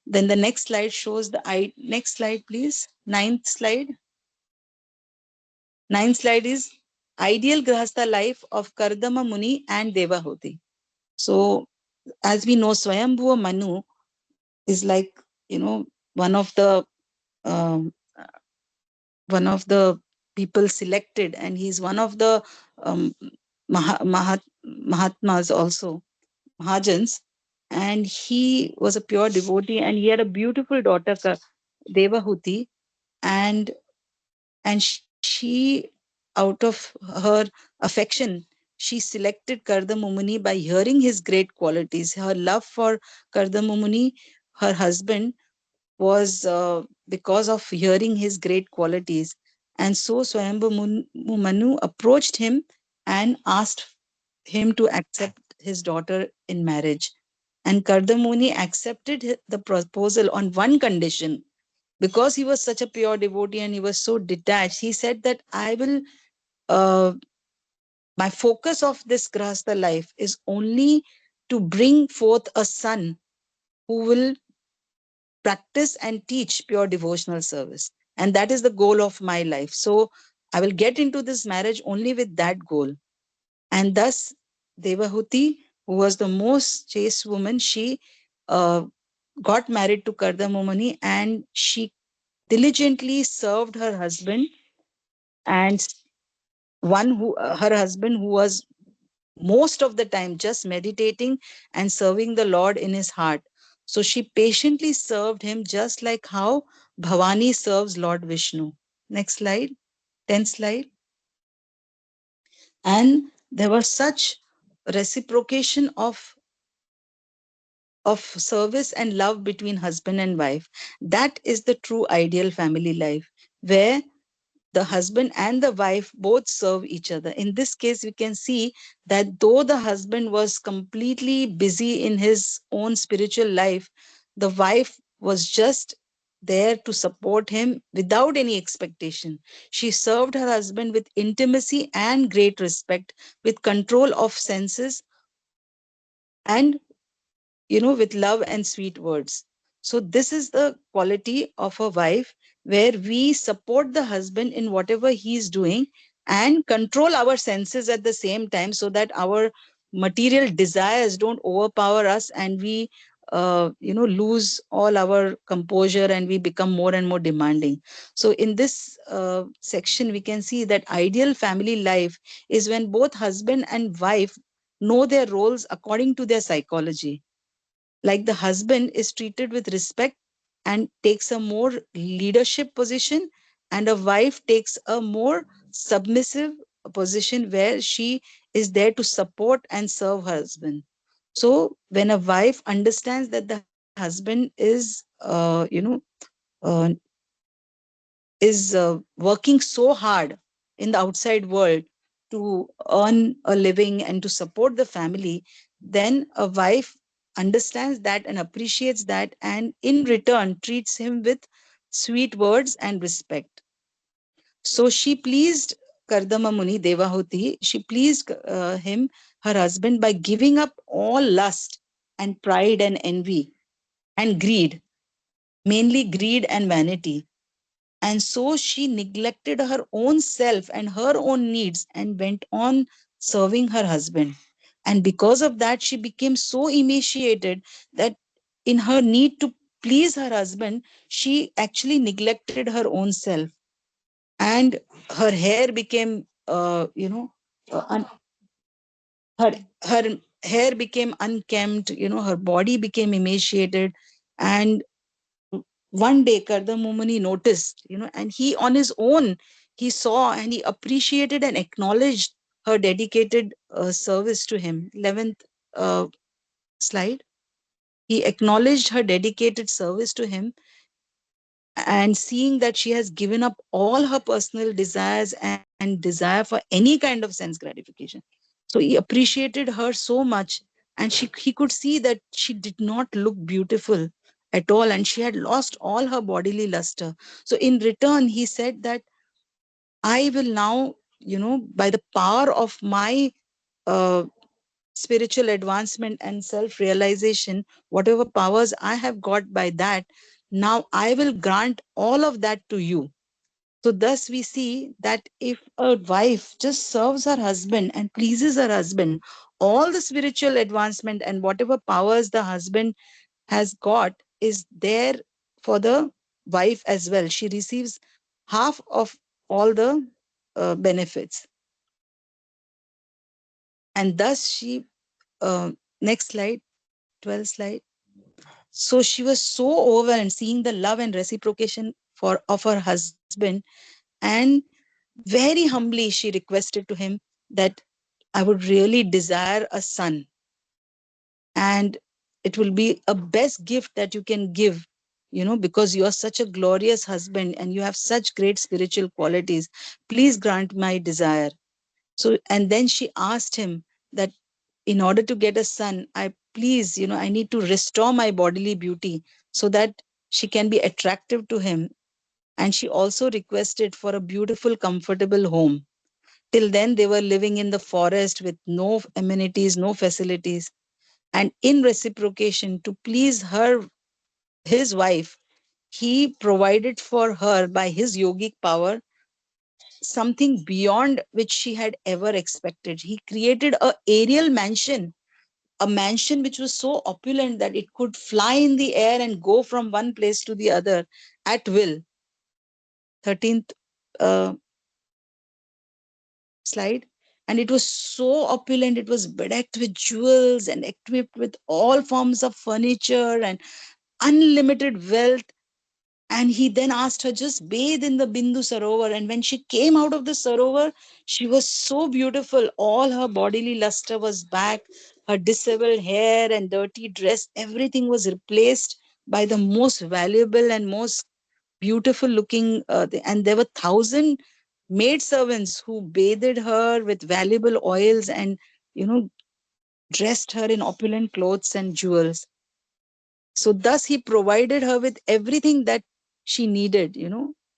Then the next slide shows next slide, please. 9th slide. 9th slide is ideal Grahastha life of Kardama Muni and Devahuti. So, as we know, Swayambhuva Manu is like, one of the um, people selected, and he's one of the um, Mahatmas also, Mahajans, and he was a pure devotee, and he had a beautiful daughter, Devahuti, and she, out of her affection, she selected Kardamumuni by hearing his great qualities. Her love for Kardamumuni, her husband, was because of hearing his great qualities. And so Swayambhu Manu approached him and asked him to accept his daughter in marriage. And Kardamuni accepted the proposal on one condition. Because he was such a pure devotee and he was so detached, he said that I will, my focus of this Grahastha life is only to bring forth a son who will practice and teach pure devotional service. And that is the goal of my life. So I will get into this marriage only with that goal. And thus, Devahuti, who was the most chaste woman, she uh, got married to Kardamumani, and she diligently served her husband, and her husband who was most of the time just meditating and serving the Lord in his heart. So she patiently served him, just like how Bhavani serves Lord Vishnu. Next slide, 10th slide. And there was such reciprocation of service and love between husband and wife. That is the true ideal family life, where the husband and the wife both serve each other. In this case, we can see that though the husband was completely busy in his own spiritual life, the wife was just there to support him without any expectation. She served her husband with intimacy and great respect, with control of senses, and with love and sweet words. So this is the quality of a wife, where we support the husband in whatever he's doing and control our senses at the same time, so that our material desires don't overpower us, and we lose all our composure, and we become more and more demanding. So in this section, we can see that ideal family life is when both husband and wife know their roles according to their psychology. Like the husband is treated with respect and takes a more leadership position, and a wife takes a more submissive position, where she is there to support and serve her husband. So when a wife understands that the husband uh, is working so hard in the outside world to earn a living and to support the family, then a wife understands that and appreciates that, and in return treats him with sweet words and respect. So she pleased Kardama Muni, Devahuti, she pleased him, her husband, by giving up all lust and pride and envy and greed, mainly greed and vanity. And so she neglected her own self and her own needs and went on serving her husband. And because of that, she became so emaciated that in her need to please her husband, she actually neglected her own self. And her hair became, her, her hair became unkempt, her body became emaciated. And one day Kardamumuni noticed, and he on his own, he saw and he appreciated and acknowledged her dedicated service to him. 11th slide. He acknowledged her dedicated service to him, and seeing that she has given up all her personal desires and desire for any kind of sense gratification. So he appreciated her so much, and he could see that she did not look beautiful at all, and she had lost all her bodily luster. So in return, he said that I will now, by the power of my uh, spiritual advancement and self realization, whatever powers I have got by that, now I will grant all of that to you. So thus we see that if a wife just serves her husband and pleases her husband, all the spiritual advancement and whatever powers the husband has got is there for the wife as well. She receives half of all the benefits. And thus she, next slide, 12th slide. So she was so overwhelmed seeing the love and reciprocation of her husband, and very humbly she requested to him that I would really desire a son, and it will be a best gift that you can give, because you are such a glorious husband and you have such great spiritual qualities. Please grant my desire. So, and then she asked him that in order to get a son, I need to restore my bodily beauty so that she can be attractive to him. And she also requested for a beautiful, comfortable home. Till then, they were living in the forest with no amenities, no facilities. And in reciprocation, to please his wife, he provided for her by his yogic power something beyond which she had ever expected. He created a aerial mansion, a mansion which was so opulent that it could fly in the air and go from one place to the other at will. 13th uh, slide. And it was so opulent, it was bedecked with jewels and equipped with all forms of furniture and unlimited wealth. And he then asked her, just bathe in the Bindu Sarovar. And when she came out of the Sarovar, she was so beautiful. All her bodily luster was back. Her disheveled hair and dirty dress, everything was replaced by the most valuable and most beautiful looking. And there were 1,000 maid servants who bathed her with valuable oils and, dressed her in opulent clothes and jewels. So thus he provided her with everything that she needed,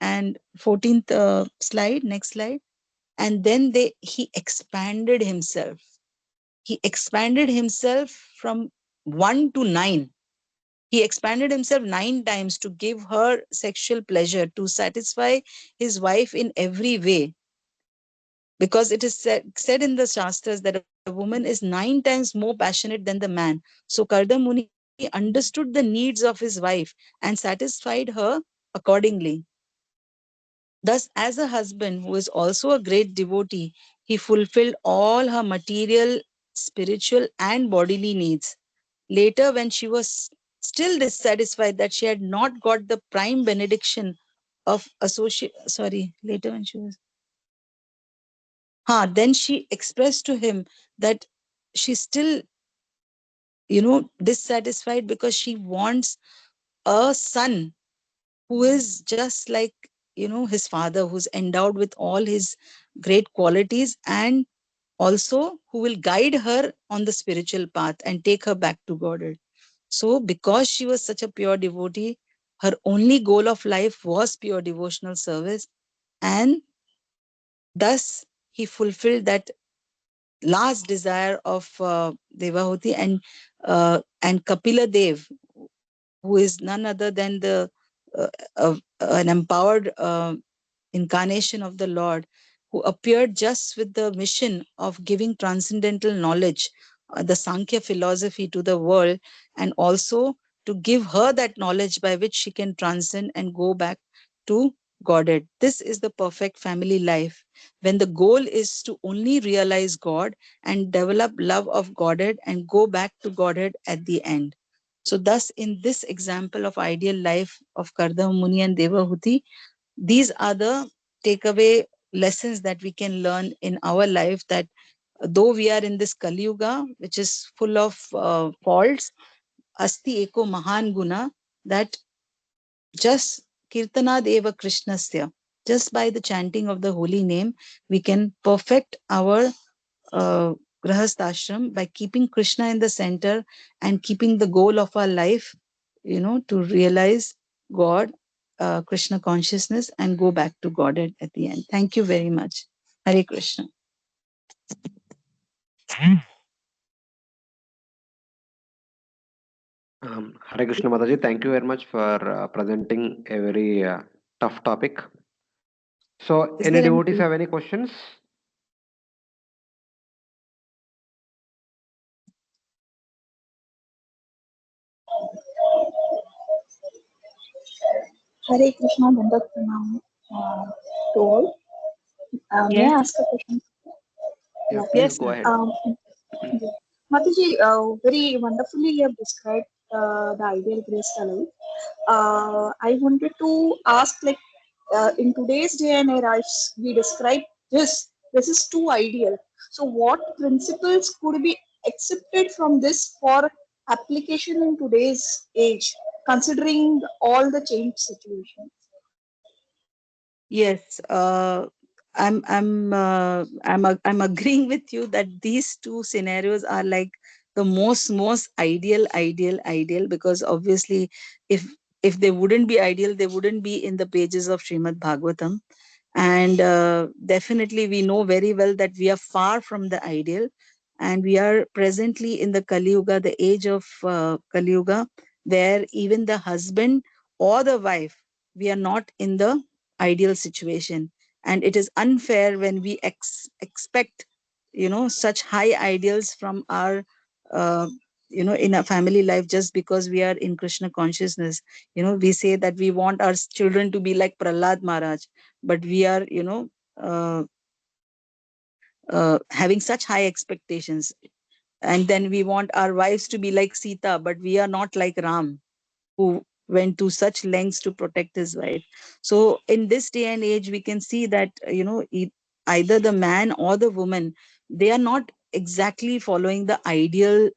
And 14th slide, next slide. And then he expanded himself. He expanded himself from 1 to 9. He expanded himself 9 times to give her sexual pleasure, to satisfy his wife in every way. Because it is said in the Shastras that a woman is 9 times more passionate than the man. So Karda Muni understood the needs of his wife and satisfied her accordingly. Thus, as a husband who is also a great devotee, he fulfilled all her material, spiritual, and bodily needs. Later, when she was still dissatisfied that she had not got the prime benediction of later when she was then she expressed to him that she's still, dissatisfied because she wants a son who is just like, his father, who's endowed with all his great qualities, and also who will guide her on the spiritual path and take her back to Godhead. So because she was such a pure devotee, her only goal of life was pure devotional service. And thus he fulfilled that last desire of Devahuti, and Kapila Dev, who is none other than an empowered incarnation of the Lord, who appeared just with the mission of giving transcendental knowledge, the Sankhya philosophy to the world, and also to give her that knowledge by which she can transcend and go back to Godhead. This is the perfect family life, when the goal is to only realize God and develop love of Godhead and go back to Godhead at the end. So thus, in this example of ideal life of Kardama Muni and Devahuti, these are the takeaway lessons that we can learn in our life, that though we are in this Kali Yuga, which is full of faults, asti eko mahan guna, that just kirtana deva krishnasya, just by the chanting of the holy name, we can perfect our grahasthashram by keeping Krishna in the center and keeping the goal of our life, to realize God, Krishna consciousness, and go back to Godhead at the end. Thank you very much. Hare Krishna. Hare Krishna Mataji, thank you very much for presenting a very tough topic. So, Is any there any? devotees have any questions? Hare Krishna, Dandavat Pranam to all. May Yes, I ask a question? Yeah, Yeah. please yes, go ma'am. ahead. Yeah. Mataji, very wonderfully you have described the ideal graceful life. I wanted to ask, like, in today's day and era, if we describe this is too ideal. So, what principles could be accepted from this for application in today's age, considering all the changed situation? Yes, I'm agreeing with you that these two scenarios are like the most ideal, because obviously if they wouldn't be ideal, they wouldn't be in the pages of Srimad Bhagavatam. And definitely we know very well that we are far from the ideal, and we are presently in the Kali Yuga, the age of Kali Yuga, where even the husband or the wife, we are not in the ideal situation. And it is unfair when we expect, such high ideals from our uh, in a family life, just because we are in Krishna consciousness. We say that we want our children to be like Prahlad Maharaj, but we are uh, having such high expectations. And then we want our wives to be like Sita, but we are not like Ram, who went to such lengths to protect his wife. So in this day and age, we can see that either the man or the woman, they are not exactly following the ideal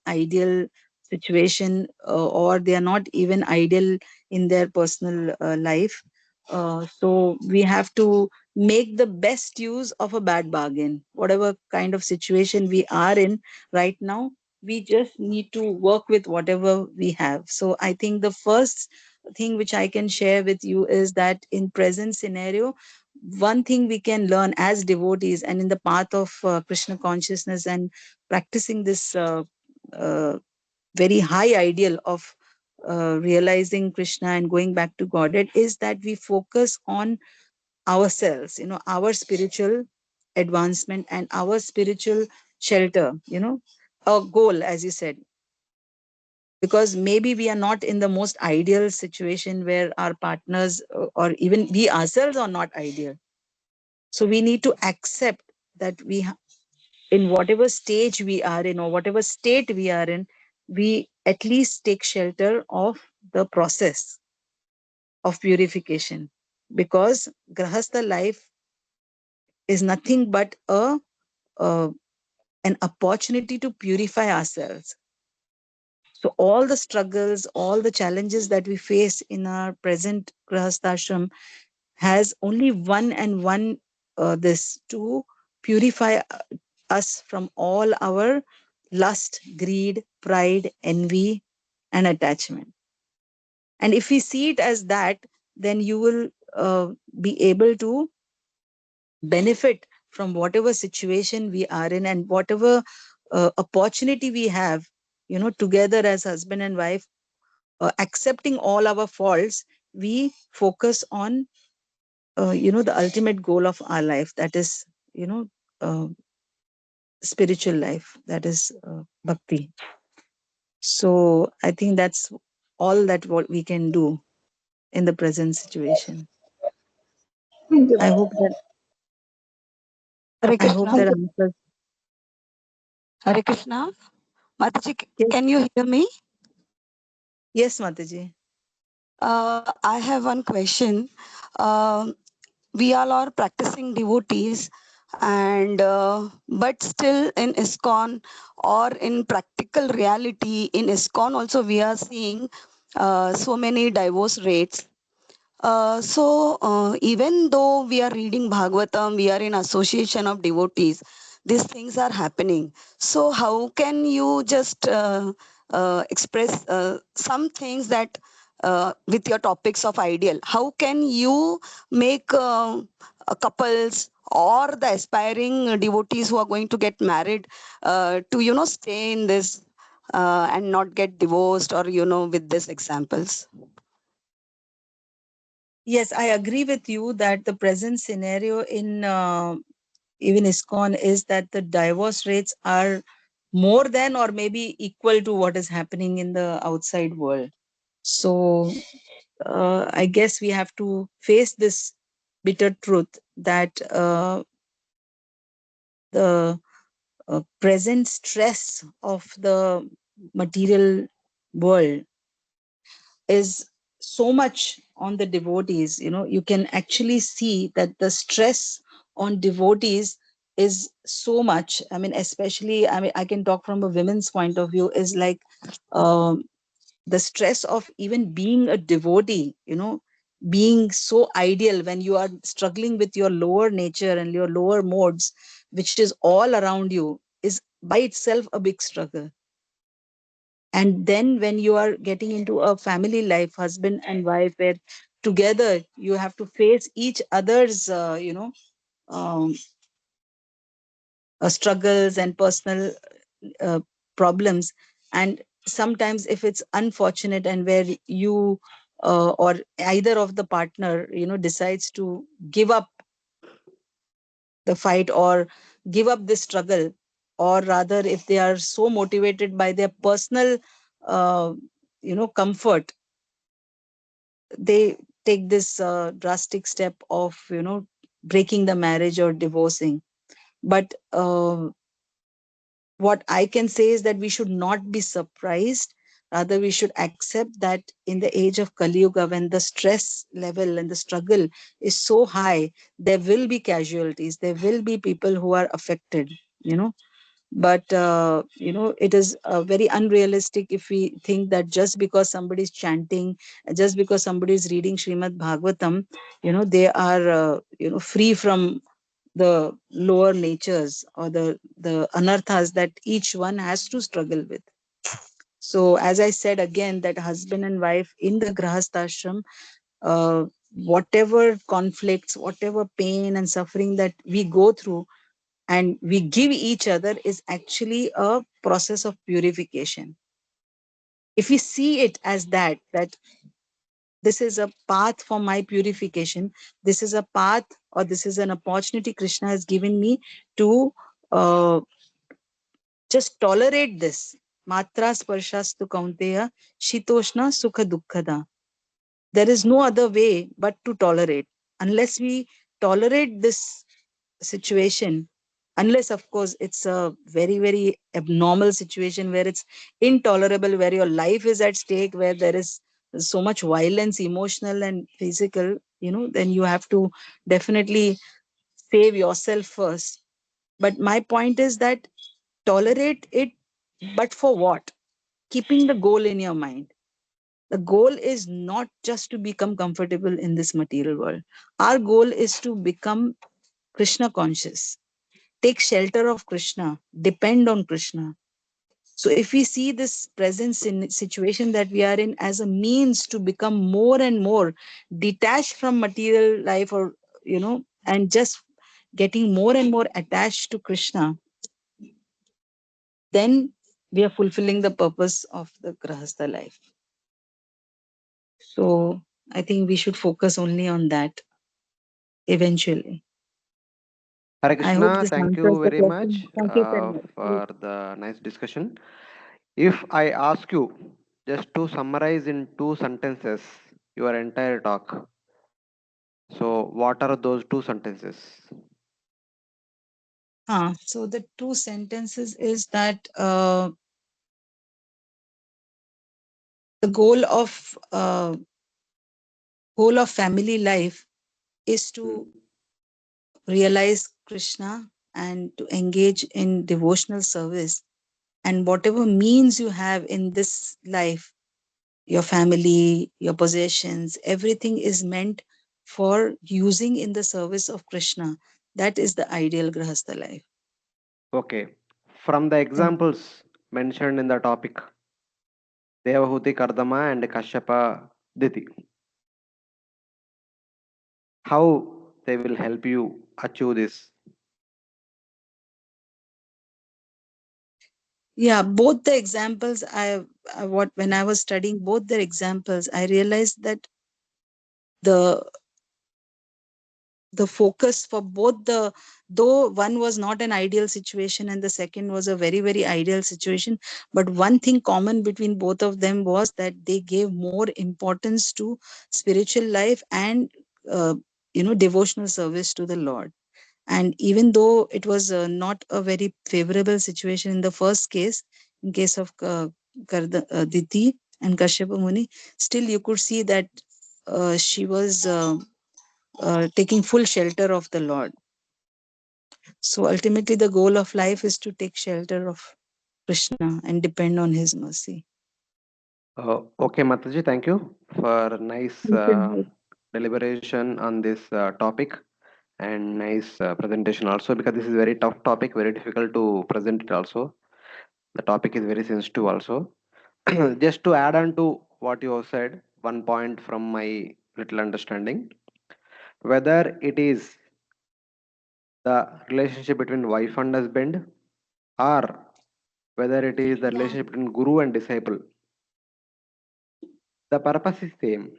situation, or they are not even ideal in their personal life. So we have to make the best use of a bad bargain. Whatever kind of situation we are in right now, we just need to work with whatever we have. So I think the first thing which I can share with you is that in present scenario, one thing we can learn as devotees and in the path of Krishna consciousness, and practicing this very high ideal of realizing Krishna and going back to Godhead, is that we focus on ourselves, our spiritual advancement and our spiritual shelter, a goal, as you said. Because maybe we are not in the most ideal situation where our partners or even we ourselves are not ideal. So we need to accept that in whatever stage we are in, or whatever state we are in, we at least take shelter of the process of purification. Because grahastha life is nothing but uh, an opportunity to purify ourselves. So all the struggles, all the challenges that we face in our present grahasthashram has only one this to purify us from all our lust, greed, pride, envy, and attachment. And if we see it as that, then you will be able to benefit from whatever situation we are in, and whatever opportunity we have, together as husband and wife, accepting all our faults, we focus on the ultimate goal of our life, that is uh, spiritual life, that is bhakti. So I think that's all that what we can do in the present situation. Thank you. I hope that Hare I hope Krishna. that answers. Hare Krishna. Mataji, Yes, can you hear me? yes, Mataji. I have one question. We all are practicing devotees, and but still in ISKCON or in practical reality in ISKCON also we are seeing so many divorce rates. Even though we are reading Bhagavatam, we are in association of devotees, these things are happening. So how can you just express some things that with your topics of ideal? How can you make couples or the aspiring devotees who are going to get married to stay in this and not get divorced, or with these examples? Yes, I agree with you that the present scenario in even ISKCON is that the divorce rates are more than or maybe equal to what is happening in the outside world. So I guess we have to face this bitter truth that the present stress of the material world is so much on the devotees. You can actually see that the stress on devotees is so much. I mean, especially, I can talk from a women's point of view, is like um, the stress of even being a devotee, being so ideal when you are struggling with your lower nature and your lower modes, which is all around you, is by itself a big struggle. And then when you are getting into a family life, husband and wife, where together you have to face each other's um, struggles and personal uh, problems. And sometimes if it's unfortunate and where you or either of the partner decides to give up the fight or give up this struggle, or rather if they are so motivated by their personal uh, comfort, they take this drastic step of breaking the marriage or divorcing. But what I can say is that we should not be surprised. Rather, we should accept that in the age of Kali Yuga, when the stress level and the struggle is so high, there will be casualties. There will be people who are affected. But it is very unrealistic if we think that just because somebody is chanting, just because somebody is reading Srimad Bhagavatam, they are free from the lower natures or the anarthas that each one has to struggle with. So as I said again, that husband and wife in the grahasthashram, uh, whatever conflicts, whatever pain and suffering that we go through and we give each other, is actually a process of purification. If we see it as that this is a path for my purification, this is a path, or this is an opportunity Krishna has given me to uh, just tolerate this. Matra sparshastu kaunteya shitoshna sukha dukkhada. There is no other way but to tolerate. Unless we tolerate this situation, unless of course it's a very very abnormal situation where it's intolerable, where your life is at stake, where there is so much violence, emotional and physical, then you have to definitely save yourself first. But my point is that tolerate it, but for what? Keeping the goal in your mind. The goal is not just to become comfortable in this material world. Our goal is to become Krishna conscious, take shelter of Krishna, depend on Krishna. So if we see this present situation that we are in as a means to become more and more detached from material life, or and just getting more and more attached to Krishna, then we are fulfilling the purpose of the grahastha life. So I think we should focus only on that eventually. Hare I hope Krishna, this thank answers you the very question. much Thank you very much. for the nice discussion. If I ask you just to summarize in 2 sentences your entire talk, so what are those 2 sentences? So the 2 sentences is that the goal of family life is to realize Krishna and to engage in devotional service. And whatever means you have in this life, your family, your possessions, everything is meant for using in the service of Krishna. That is the ideal grahastha life. Okay. From the Thank you. examples mentioned in the topic, Devahuti Kardama and Kashyapa Diti, how they will help you achieve this? Yeah, both the examples when I was studying both their examples, I realized that the focus for both though one was not an ideal situation and the second was a very, very ideal situation, but one thing common between both of them was that they gave more importance to spiritual life and devotional service to the Lord. And even though it was not a very favorable situation in the first case, in case of Diti and Kashyapa Muni, still you could see that she was taking full shelter of the Lord. So ultimately, the goal of life is to take shelter of Krishna and depend on His mercy. Okay, Mataji, thank you for nice Thank you. deliberation on this topic and nice presentation also, because this is very tough topic, very difficult to present it also. The topic is very sensitive also. Just to add on to what you have said, one point from my little understanding, whether it is the relationship between wife and husband, or whether it is the relationship between guru and disciple, the purpose is same.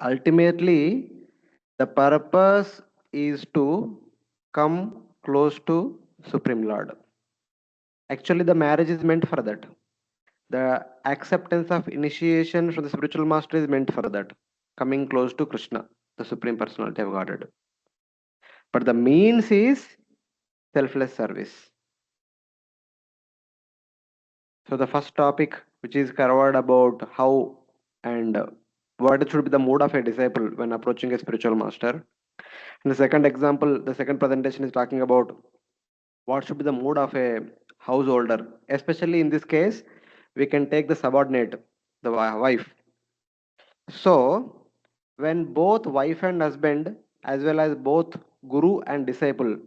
Ultimately, the purpose is to come close to Supreme Lord. Actually, the marriage is meant for that. The acceptance of initiation from the spiritual master is meant for that. Coming close to Krishna, the Supreme Personality of Godhead. But the means is selfless service. So the first topic, which is covered about how and what should be the mood of a disciple when approaching a spiritual master. And the second example, the second presentation is talking about what should be the mood of a householder. Especially in this case, we can take the subordinate, the wife. So, when both wife and husband, as well as both guru and disciple,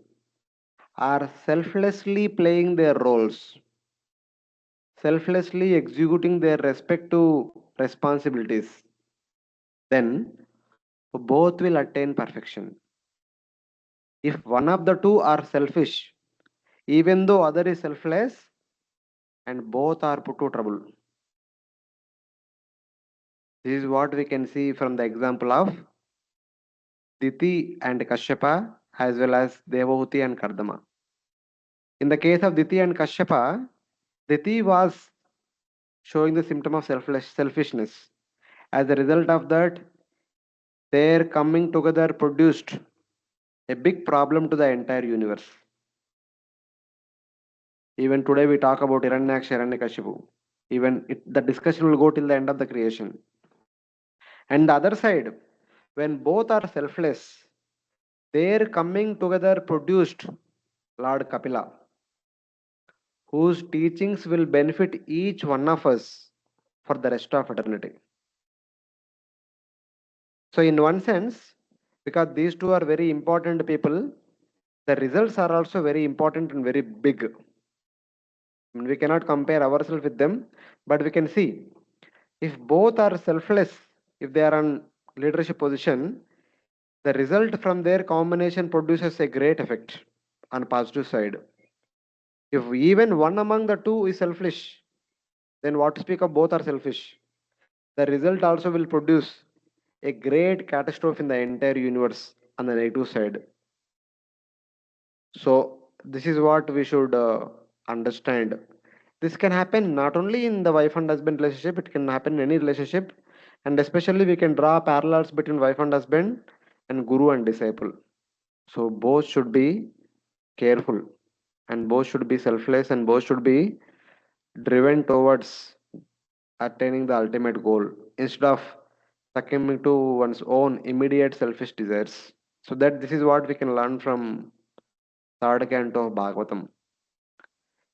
are selflessly playing their roles, selflessly executing their respective responsibilities, then both will attain perfection. If one of the two are selfish, even though other is selfless, and both are put to trouble. This is what we can see from the example of Diti and Kashyapa, as well as Devahuti and Kardama. In the case of Diti and Kashyapa, Diti was showing the symptom of selfishness. As a result of that, their coming together produced a big problem to the entire universe. Even today we talk about Hiranyaksha, Hiranyakashipu. Even the discussion will go till the end of the creation. And the other side, when both are selfless, their coming together produced Lord Kapila, whose teachings will benefit each one of us for the rest of eternity. So, in one sense, because these two are very important people, the results are also very important and very big. I mean, we cannot compare ourselves with them, but we can see if both are selfless, if they are on leadership position, the result from their combination produces a great effect on positive side. If even one among the two is selfish, then what to speak of both are selfish? The result also will produce a great catastrophe in the entire universe on the negative side. So this is what we should understand. This can happen not only in the wife and husband relationship, it can happen in any relationship. And especially we can draw parallels between wife and husband and guru and disciple. So both should be careful and both should be selfless and both should be driven towards attaining the ultimate goal instead of succumbing to one's own immediate selfish desires. So that this is what we can learn from third canto of Bhagavatam.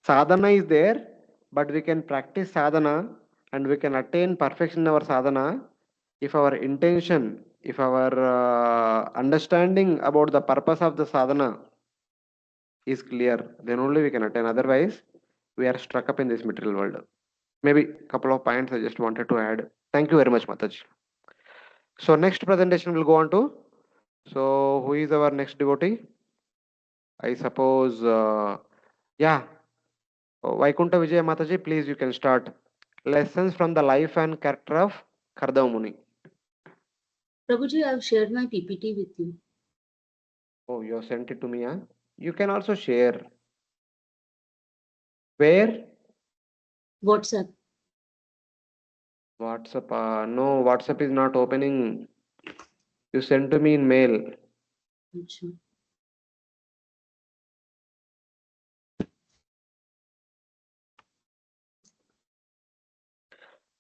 Sadhana is there, but we can practice sadhana and we can attain perfection in our sadhana if our intention, if our understanding about the purpose of the sadhana is clear, then only we can attain. Otherwise, we are struck up in this material world. Maybe a couple of points I just wanted to add. Thank you very much, Mataji. So next presentation will go on to. So who is our next devotee? I suppose, yeah, Vaikunta Vijaya Mataji, please you can start. lessons from the life and character of Kardama Muni. Prabhuji, I have shared my PPT with you. Oh, you have sent it to me, huh? You can also share. Where? WhatsApp. WhatsApp. No, WhatsApp is not opening. You sent to me in mail. Achha.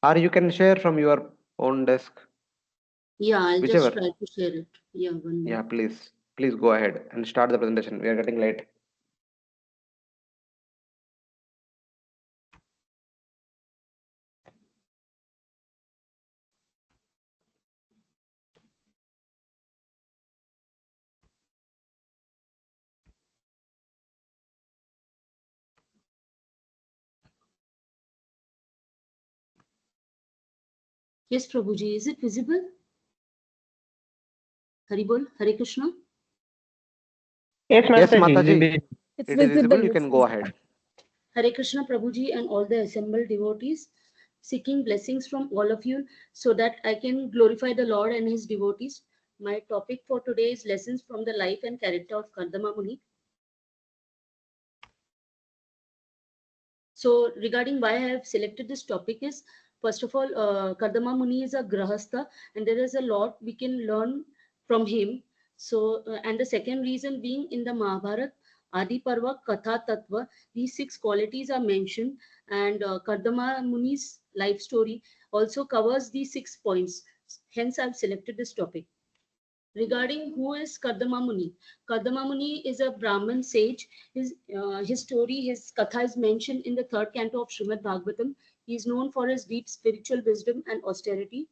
Or you can share from your own desk. Yeah, I'll Whichever. just try to share it. Yeah, one Yeah, minute. please. Please go ahead and start the presentation. We are getting late. Yes, Prabhuji, is it visible? Haribol, Hare Krishna. Yes, Yes, Mataji. Mataji. It's It is visible. You it's can go visible. ahead. Hare Krishna, Prabhuji, and all the assembled devotees, seeking blessings from all of you so that I can glorify the Lord and his devotees. My topic for today is lessons from the life and character of Kardama Muni. So regarding why I have selected this topic is, first of all, Kardama Muni is a grahastha and there is a lot we can learn from him. So, and the second reason being, in the Mahabharata, Adi Parva, Katha Tattva, these 6 qualities are mentioned, and Kardama Muni's life story also covers these 6 points. Hence, I've selected this topic. Regarding who is Kardama Muni, Kardama Muni is a Brahmin sage. His story, his katha is mentioned in the 3rd canto of Srimad Bhagavatam. He is known for his deep spiritual wisdom and austerity.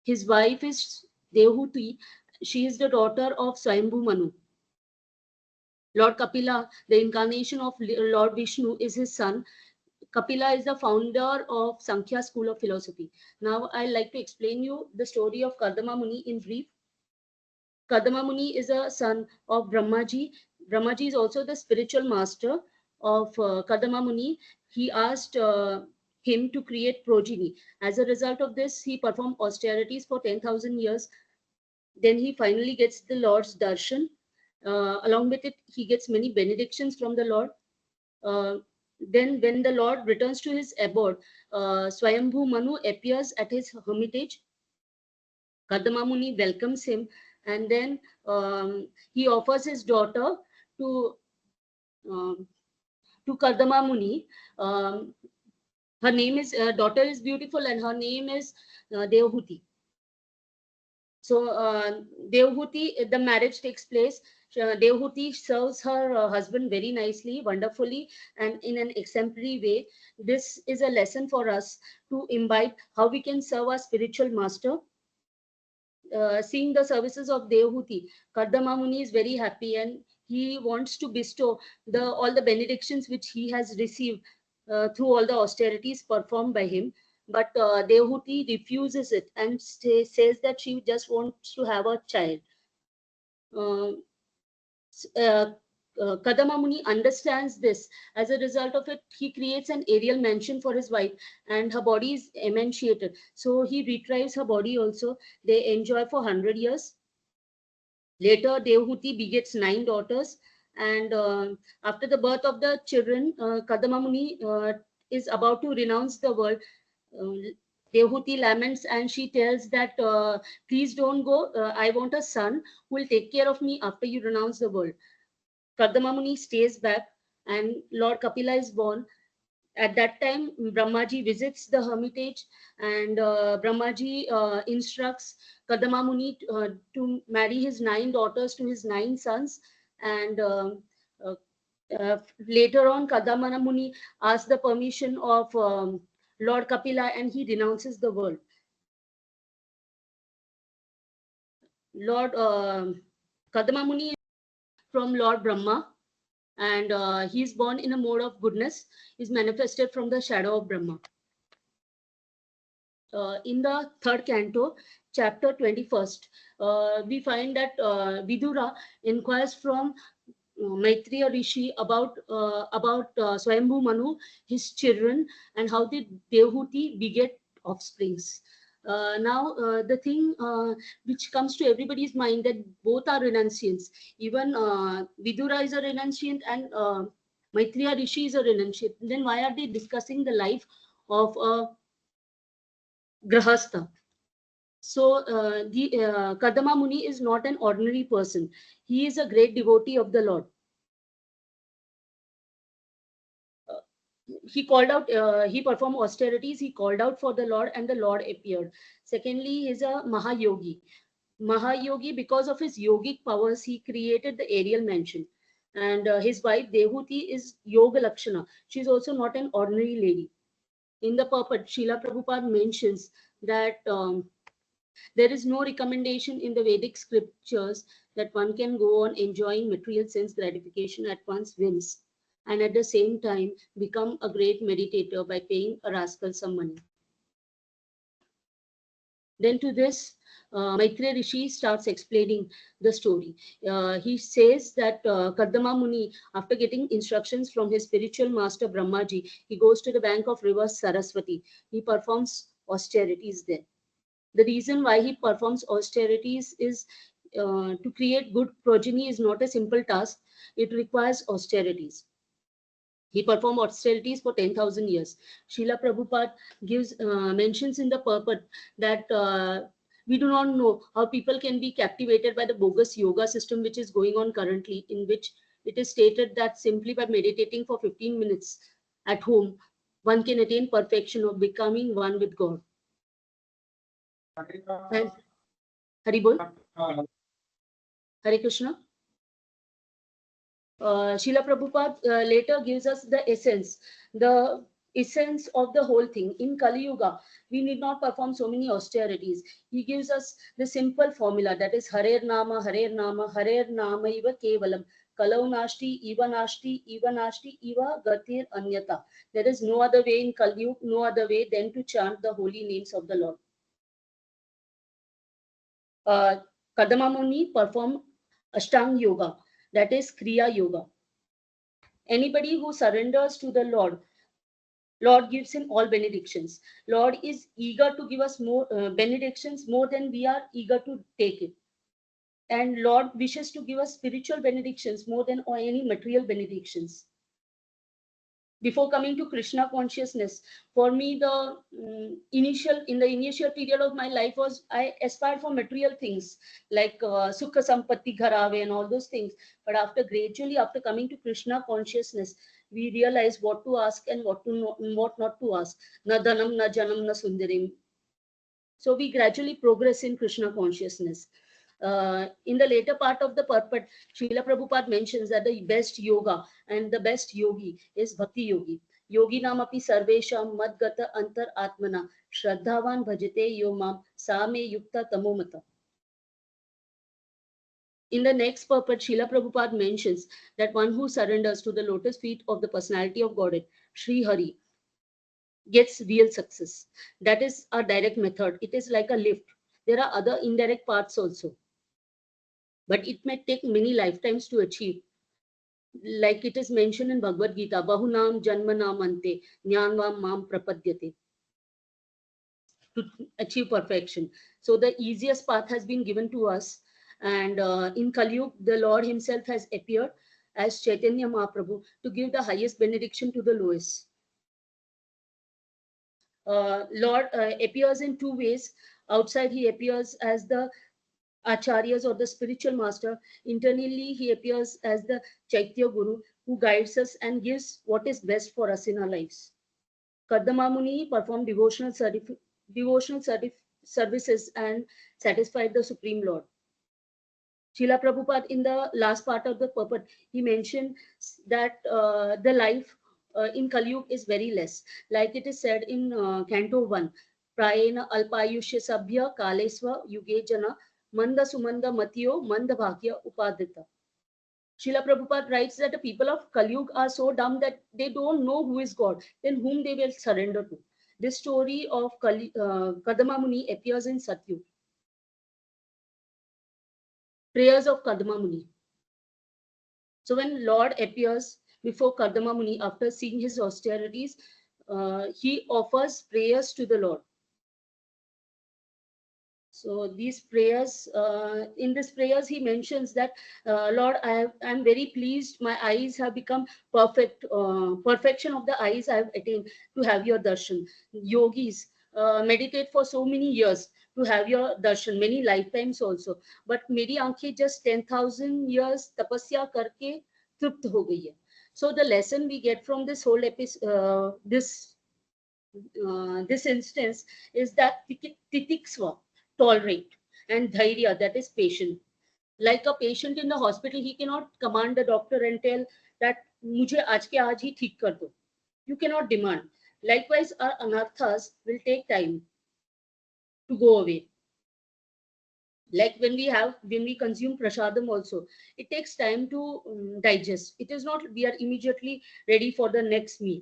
His wife is Dehuti. She is the daughter of Swayambhu Manu. Lord Kapila, the incarnation of Lord Vishnu, is his son. Kapila is the founder of Sankhya school of philosophy. Now, I'd like to explain you the story of Kardama Muni in brief. Kardama Muni is a son of Brahmaji. Brahmaji is also the spiritual master of Kardama Muni. He asked him to create progeny. As a result of this, he performed austerities for 10,000 years. Then he finally gets the Lord's darshan. Along with it, he gets many benedictions from the Lord. Then when the Lord returns to his abode, Swayambhu Manu appears at his hermitage. Kardama Muni welcomes him, and then he offers his daughter to um, Kardama Muni. Her name is daughter is beautiful, and her name is Devahuti. So Devahuti, the marriage takes place. Devahuti serves her husband very nicely, wonderfully, and in an exemplary way. This is a lesson for us to imbibe how we can serve our spiritual master. Seeing the services of Devahuti, Kardama Muni is very happy and he wants to bestow all the benedictions which he has received through all the austerities performed by him. But Devahuti refuses it and says that she just wants to have a child. Uh, Kadama Muni understands this. As a result of it, he creates an aerial mansion for his wife, and her body is emaciated. So he retrieves her body also. They enjoy for 100 years. Later, Devahuti begets 9 daughters, and after the birth of the children, Kadama Muni is about to renounce the world. Devahuti laments and she tells that, please don't go. I want a son who will take care of me after you renounce the world. Kardama Muni stays back and Lord Kapila is born. At that time, Brahmaji visits the hermitage and Brahmaji instructs Kardama Muni to marry his 9 daughters to his 9 sons. And uh, later on, Kardama Muni asks the permission of Lord Kapila and he renounces the world. Lord Kardama Muni from Lord Brahma, and he is born in a mode of goodness, is manifested from the shadow of Brahma. In the 3rd canto, chapter 21st, we find that Vidura inquires from Maitreya Rishi about Swayambhu Manu, his children, and how the Dehuti beget offsprings. Now, the thing which comes to everybody's mind that both are renunciants. Even Vidura is a renunciant and Maitreya Rishi is a renunciant. Then why are they discussing the life of a Grahastha? So the Kadama Muni is not an ordinary person. He is a great devotee of the Lord. He called out, he performed austerities, he called out for the Lord and the Lord appeared. Secondly, he is a Mahayogi. Mahayogi, because of his yogic powers, he created the aerial mansion. And his wife Dehuti is Yoga Lakshana. She is also not an ordinary lady. In the purport, Srila Prabhupada mentions that there is no recommendation in the Vedic scriptures that one can go on enjoying material sense gratification at one's whims and at the same time become a great meditator by paying a rascal some money. Then to this, Maitreya Rishi starts explaining the story. He says that Kardama Muni, after getting instructions from his spiritual master Brahmaji, he goes to the bank of river Saraswati. He performs austerities there. The reason why he performs austerities is to create good progeny is not a simple task. It requires austerities. He performed austerities for 10,000 years. Srila Prabhupada gives mentions in the purport that we do not know how people can be captivated by the bogus yoga system which is going on currently, in which it is stated that simply by meditating for 15 minutes at home, one can attain perfection of becoming one with God. And Hari Bol. Hare Krishna. Srila Prabhupada later gives us the essence of the whole thing. In Kali Yuga, we need not perform so many austerities. He gives us the simple formula, that is Harer Nama, Harer Nama, Harer Nama Iva Kevalam. Kalau Nashti, Eva Nashti, Eva Nashti, Eva Gatir Anyata. There is no other way in Kali Yuga, no other way than to chant the holy names of the Lord. Kadama Muni performed Ashtanga Yoga, that is Kriya Yoga. Anybody who surrenders to the Lord gives him all benedictions. Lord is eager to give us more benedictions, more than we are eager to take it. And Lord wishes to give us spiritual benedictions more than any material benedictions. Before coming to Krishna consciousness, for me, the initial period of my life was I aspired for material things like Sukha Sampatti Gharave and all those things. But after coming to Krishna consciousness, we realize what to ask and what not to ask. Na dhanam, na janam, na sundarim. So we gradually progress in Krishna consciousness. In the later part of the purport, Srila Prabhupada mentions that the best yoga and the best yogi is Bhakti Yogi. Yogi namapi sarvesham madgata antar atmana shraddhavan bhajate yomam same yukta tamomata. In the next purport, Srila Prabhupada mentions that one who surrenders to the lotus feet of the personality of Godhead, Sri Hari, gets real success. That is a direct method. It is like a lift. There are other indirect paths also, but it may take many lifetimes to achieve. Like it is mentioned in Bhagavad Gita, Bahunam Janmanam Ante Jnanvam Mam Prapadyate, to achieve perfection. So the easiest path has been given to us. And in Kali Yuga, the Lord himself has appeared as Chaitanya Mahaprabhu to give the highest benediction to the lowest. Lord appears in two ways. Outside, he appears as the acharyas or the spiritual master. Internally, he appears as the Chaitya Guru who guides us and gives what is best for us in our lives. Kardama Muni performed devotional services and satisfied the Supreme Lord. Srila Prabhupada, in the last part of the purport, he mentioned that the life in Kali Yuga is very less. Like it is said in Canto 1, Prayena Alpayushya Sabhya Kaleswa Yuge Jana Manda Sumanda Matiyo Manda Bhagya Upadita. Srila Prabhupada writes that the people of Kali Yuga are so dumb that they don't know who is God, then whom they will surrender to. This story of Kadama Muni appears in Satyug. Prayers of Kadama Muni. So when Lord appears before Kardama Muni after seeing his austerities, he offers prayers to the Lord. So these prayers, in these prayers, he mentions that, Lord, I'm very pleased. My eyes have become perfect. Perfection of the eyes I have attained to have your darshan. Yogis meditate for so many years to have your darshan, many lifetimes also. But meri aankhein just 10,000 years tapasya karke trupt ho gayi hai. So the lesson we get from this whole episode, this instance is that titiksva, tolerate, and dhairya, that is patient. Like a patient in the hospital, he cannot command the doctor and tell that mujhe aaj ke aaj hi theek kar do. You cannot demand. Likewise, our anarthas will take time to go away. Like when we consume prasadam also, it takes time to digest. It is not we are immediately ready for the next meal.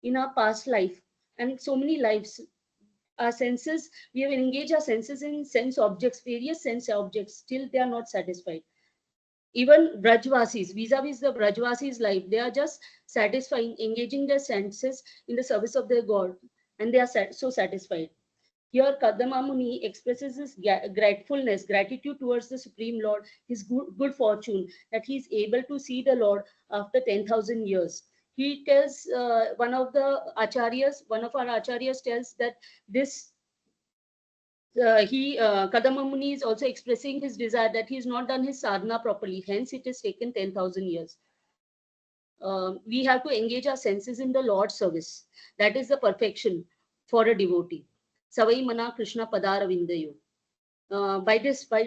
In our past life and so many lives, our senses, we have engaged our senses in sense objects, various sense objects, still they are not satisfied. Even Brajvasis, vis-a-vis the Brajvasis life, they are just satisfying, engaging their senses in the service of their God, and they are so satisfied. Here, Kadama Muni expresses his gratefulness, gratitude towards the Supreme Lord, his good fortune that he is able to see the Lord after 10,000 years. He tells one of our acharyas tells that this Kadama Muni is also expressing his desire that he has not done his sadhana properly. Hence, it has taken 10,000 years. We have to engage our senses in the Lord's service. That is the perfection for a devotee. Savai Mana Krishna Padaravindayo. By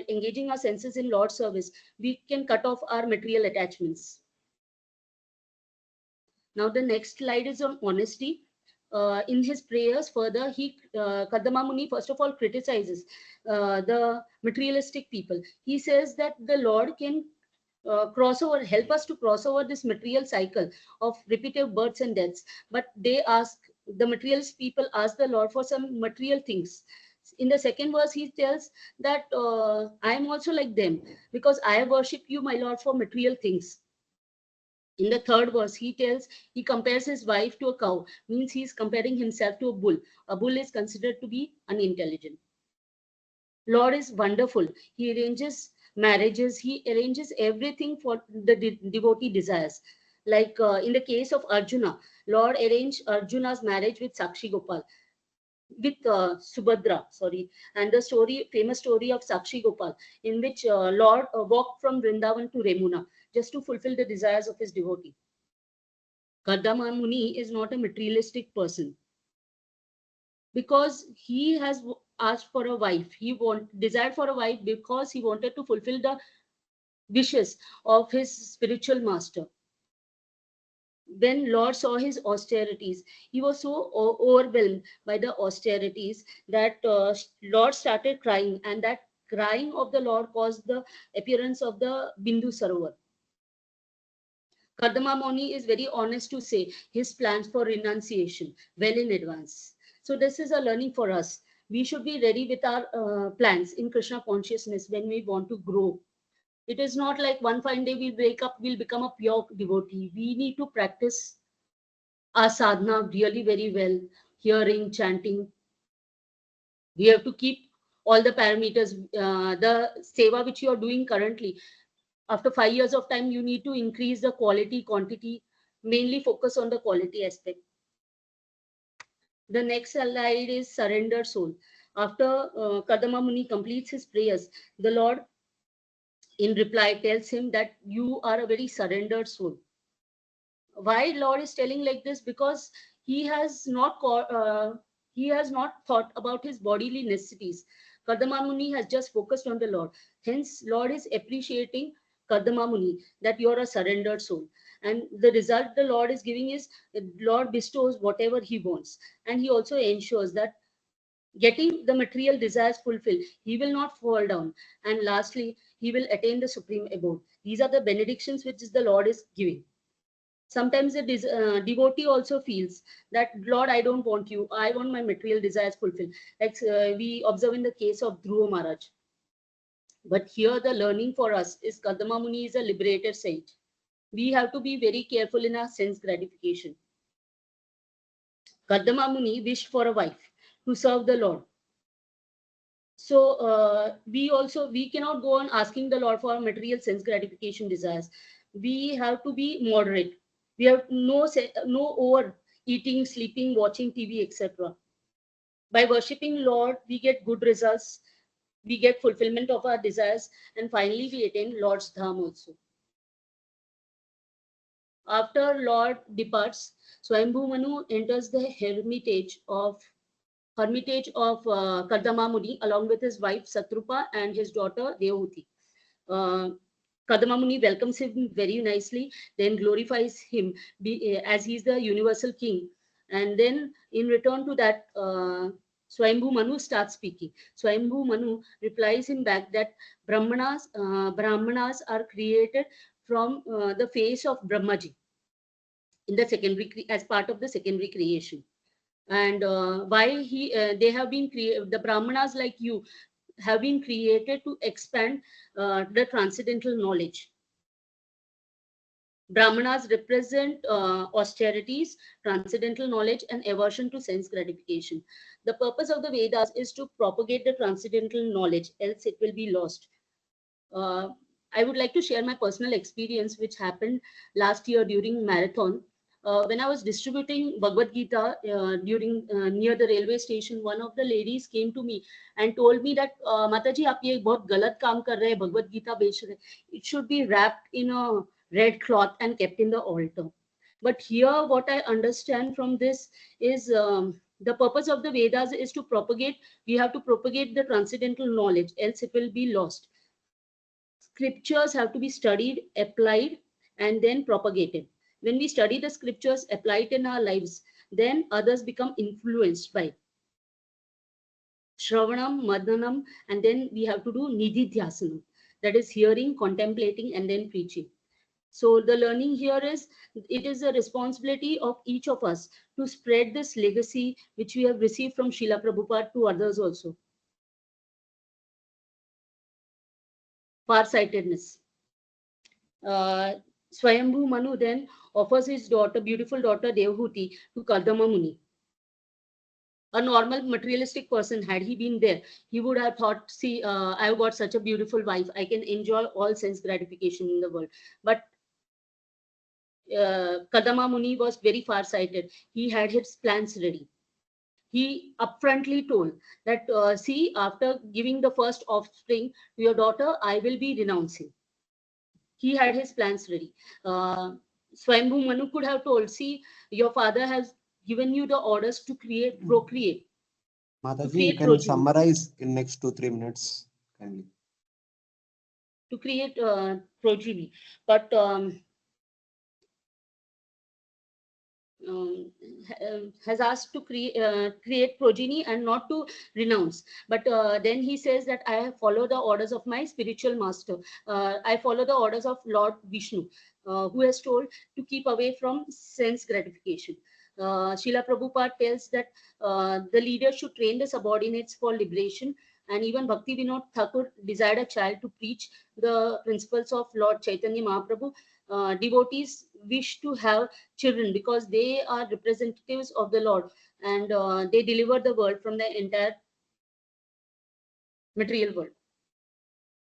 engaging our senses in Lord's service, we can cut off our material attachments. Now, the next slide is on honesty. In his prayers, further, Kadama Muni first of all criticizes the materialistic people. He says that the Lord can help us to cross over this material cycle of repetitive births and deaths. But the materialist people ask the Lord for some material things. In the second verse, he tells that I am also like them because I worship you, my Lord, for material things. In the third verse, he compares his wife to a cow, means he is comparing himself to a bull. A bull is considered to be unintelligent. Lord is wonderful. He arranges marriages. He arranges everything for the devotee desires. Like in the case of Arjuna, Lord arranged Arjuna's marriage with Sakshi Gopal, with Subhadra, and the famous story of Sakshi Gopal, in which Lord walked from Vrindavan to Remuna just to fulfill the desires of his devotee. Kadama Muni is not a materialistic person because he has asked for a wife. He desired for a wife because he wanted to fulfill the wishes of his spiritual master. When Lord saw his austerities, he was so overwhelmed by the austerities that Lord started crying, and that crying of the Lord caused the appearance of the Bindu Sarovar. Kadama Muni is very honest to say his plans for renunciation well in advance. So this is a learning for us. We should be ready with our plans in Krishna consciousness when we want to grow. It is not like one fine day we'll wake up, we'll become a pure devotee. We need to practice our sadhana really very well, hearing, chanting. We have to keep all the parameters, the seva which you are doing currently. After 5 years of time, you need to increase the quality, quantity, mainly focus on the quality aspect. The next slide is surrender soul. After Kadama Muni completes his prayers, the Lord in reply tells him that you are a very surrendered soul. Why Lord is telling like this? Because he has not thought about his bodily necessities. Kadama Muni has just focused on the Lord. Hence, Lord is appreciating Kadama Muni that you are a surrendered soul. And the result the Lord is giving is the Lord bestows whatever he wants. And he also ensures that getting the material desires fulfilled, he will not fall down. And lastly, he will attain the supreme abode. These are the benedictions which the Lord is giving. Sometimes the devotee also feels that, Lord, I don't want you. I want my material desires fulfilled. Like we observe in the case of Dhruva Maharaj. But here the learning for us is Kadama Muni is a liberated sage. We have to be very careful in our sense gratification. Kardama Muni wished for a wife to serve the Lord. So we cannot go on asking the Lord for material sense gratification desires. We have to be moderate. We have no over eating, sleeping, watching TV, etc. By worshipping Lord, we get good results. We get fulfillment of our desires, and finally we attain Lord's Dham also. After Lord departs, Swayambhu Manu enters the hermitage of Kardama Muni along with his wife Satrupa and his daughter Devahuti. Kardama Muni welcomes him very nicely, then glorifies him as he is the universal king. And then in return to that, Swayambhu Manu starts speaking. Swayambhu Manu replies him back that Brahmanas are created from the face of Brahmaji in the secondary, as part of the secondary creation. And why they have been created, the Brahmanas like you have been created to expand the transcendental knowledge. Brahmanas represent austerities, transcendental knowledge, and aversion to sense gratification. The purpose of the Vedas is to propagate the transcendental knowledge, else it will be lost. I would like to share my personal experience, which happened last year during marathon. When I was distributing Bhagavad Gita during near the railway station, one of the ladies came to me and told me that Mataji, आप ये बहुत गलत काम कर रहे हैं, Bhagavad Gita बेच रहे हैं. It should be wrapped in a red cloth and kept in the altar. But here, what I understand from this is the purpose of the Vedas is to propagate. We have to propagate the transcendental knowledge, else it will be lost. Scriptures have to be studied, applied, and then propagated. When we study the scriptures, apply it in our lives, then others become influenced by Shravanam, Madhanam, and then we have to do Nididhyasanam. That is hearing, contemplating, and then preaching. So the learning here is, it is a responsibility of each of us to spread this legacy which we have received from Srila Prabhupada to others also. Farsightedness. Swayambhu Manu then offers his daughter, beautiful daughter Devahuti, to Kardama Muni. A normal materialistic person, had he been there, he would have thought, see, I've got such a beautiful wife, I can enjoy all sense gratification in the world. But Kardama Muni was very far-sighted. He had his plans ready. He upfrontly told that, see, after giving the first offspring to your daughter, I will be renouncing. He had his plans ready. Swayambhu Manu could have told, see, your father has given you the orders to procreate. Mataji, you can summarize in next 2-3 minutes, kindly. To create progeny. But has asked to create progeny and not to renounce. But then he says that I follow the orders of my spiritual master. I follow the orders of Lord Vishnu, who has told to keep away from sense gratification. Srila Prabhupada tells that the leader should train the subordinates for liberation. And even Bhakti Vinod Thakur desired a child to preach the principles of Lord Chaitanya Mahaprabhu. Devotees wish to have children because they are representatives of the Lord, and they deliver the world from the entire material world.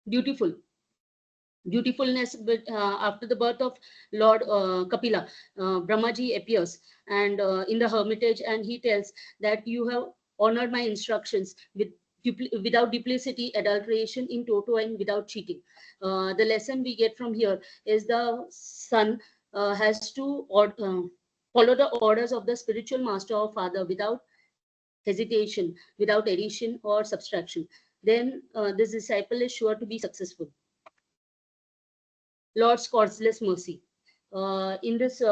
Beautifulness. But after the birth of Lord Kapila, Brahmaji appears and in the hermitage, and he tells that you have honored my instructions without duplicity, adulteration, in toto, and without cheating. The lesson we get from here is the son has to follow the orders of the spiritual master or father without hesitation, without addition or subtraction. Then this disciple is sure to be successful. Lord's causeless mercy. In this,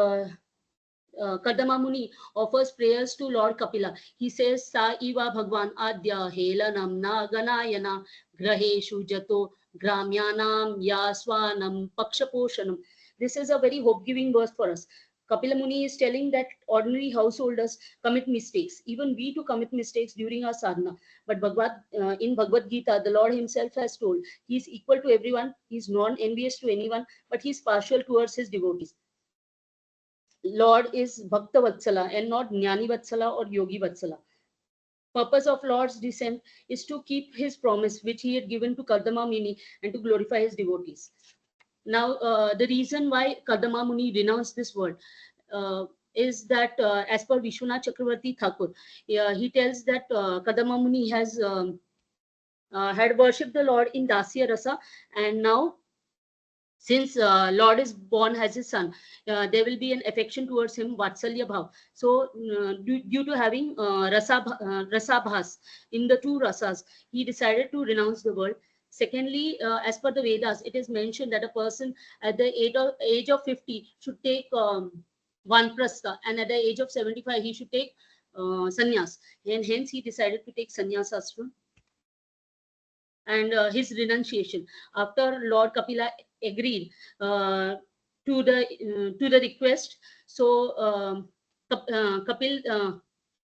Kardama Muni offers prayers to Lord Kapila. He says, Sa iva Bhagwan adya helanam na ganayana graheshu jato gramyanam yaswanam pakshaposhanam. This is a very hope-giving verse for us. Kapila Muni is telling that ordinary householders commit mistakes. Even we too commit mistakes during our sadhana. But in Bhagavad Gita, the Lord himself has told, he is equal to everyone, he is non-envious to anyone, but he is partial towards his devotees. Lord is Bhakta Vatsala and not Jnani Vatsala or Yogi Vatsala. Purpose of Lord's descent is to keep his promise which he had given to Kardama Muni and to glorify his devotees. Now, the reason why Kardama Muni renounced this world is that as per Vishwanath Chakravarti Thakur, he tells that Kardama Muni has had worshipped the Lord in Dasya Rasa, and now since Lord is born as his son, there will be an affection towards him, Vatsalya Bhav. So, due to having Rasabhas in the two rasas, he decided to renounce the world. Secondly, as per the Vedas, it is mentioned that a person at the age of 50 should take Vanprastha, and at the age of 75, he should take sannyas. And hence, he decided to take sannyas ashram. And his renunciation after Lord Kapila agreed to the request. So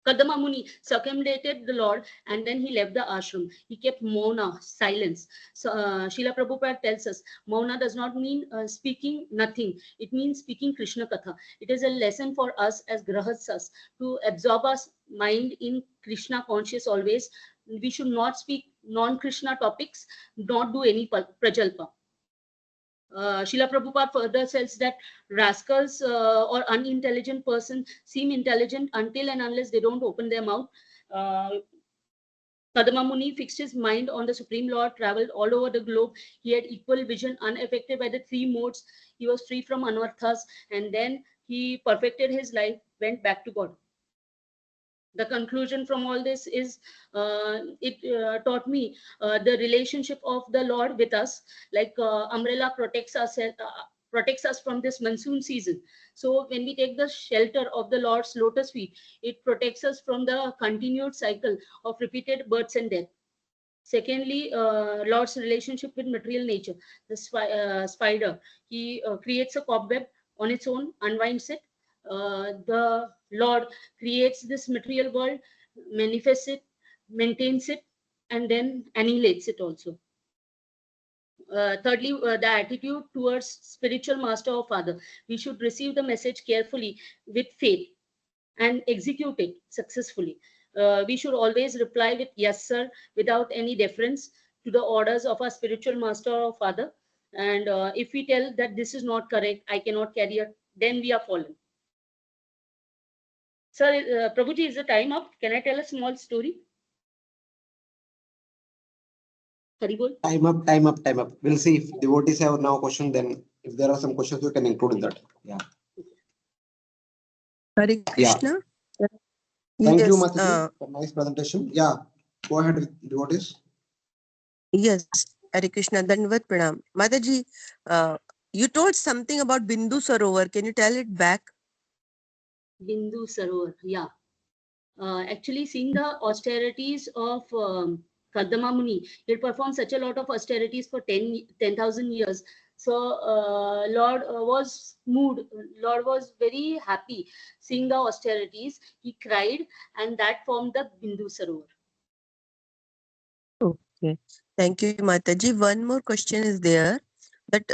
Kardama Muni circumvented the Lord, and then he left the ashram. He kept mauna, silence. So Srila Prabhupada tells us mauna does not mean speaking nothing. It means speaking Krishna Katha. It is a lesson for us as grahasthas to absorb our mind in Krishna conscious always. We should not speak non-Krishna topics, not do any prajalpa. Srila Prabhupada further says that rascals or unintelligent person seem intelligent until and unless they don't open their mouth. Kadama Muni fixed his mind on the Supreme Lord, traveled all over the globe. He had equal vision, unaffected by the three modes. He was free from anarthas, and then he perfected his life, went back to God. The conclusion from all this is it taught me the relationship of the Lord with us, like umbrella protects us from this monsoon season. So when we take the shelter of the Lord's lotus feet, it protects us from the continued cycle of repeated births and death. Secondly, Lord's relationship with material nature. The spider, he creates a cobweb on its own, unwinds it. The Lord creates this material world, manifests it, maintains it, and then annihilates it also. Thirdly, the attitude towards spiritual master or father. We should receive the message carefully with faith and execute it successfully. We should always reply with yes, sir, without any deference to the orders of our spiritual master or father. And if we tell that this is not correct, I cannot carry it, then we are fallen. Sir, Prabhuji, is the time up? Can I tell a small story? Haribol? Time up. We'll see if devotees have now question, then if there are some questions, we can include in that. Yeah. Hare Krishna. Thank you, Yes, Mataji, for nice presentation. Yeah, go ahead with devotees. yes, Hare Krishna, Dandavat Pranam. Mataji, you told something about Bindu Sarovar. Can you tell it back? Bindu Sarovar, yeah. Actually, seeing the austerities of Kardama Muni, he performed such a lot of austerities for 10,000 years. So Lord was moved. Lord was very happy seeing the austerities. He cried, and that formed the Bindu Sarovar. Okay, thank you, Mataji. One more question is there that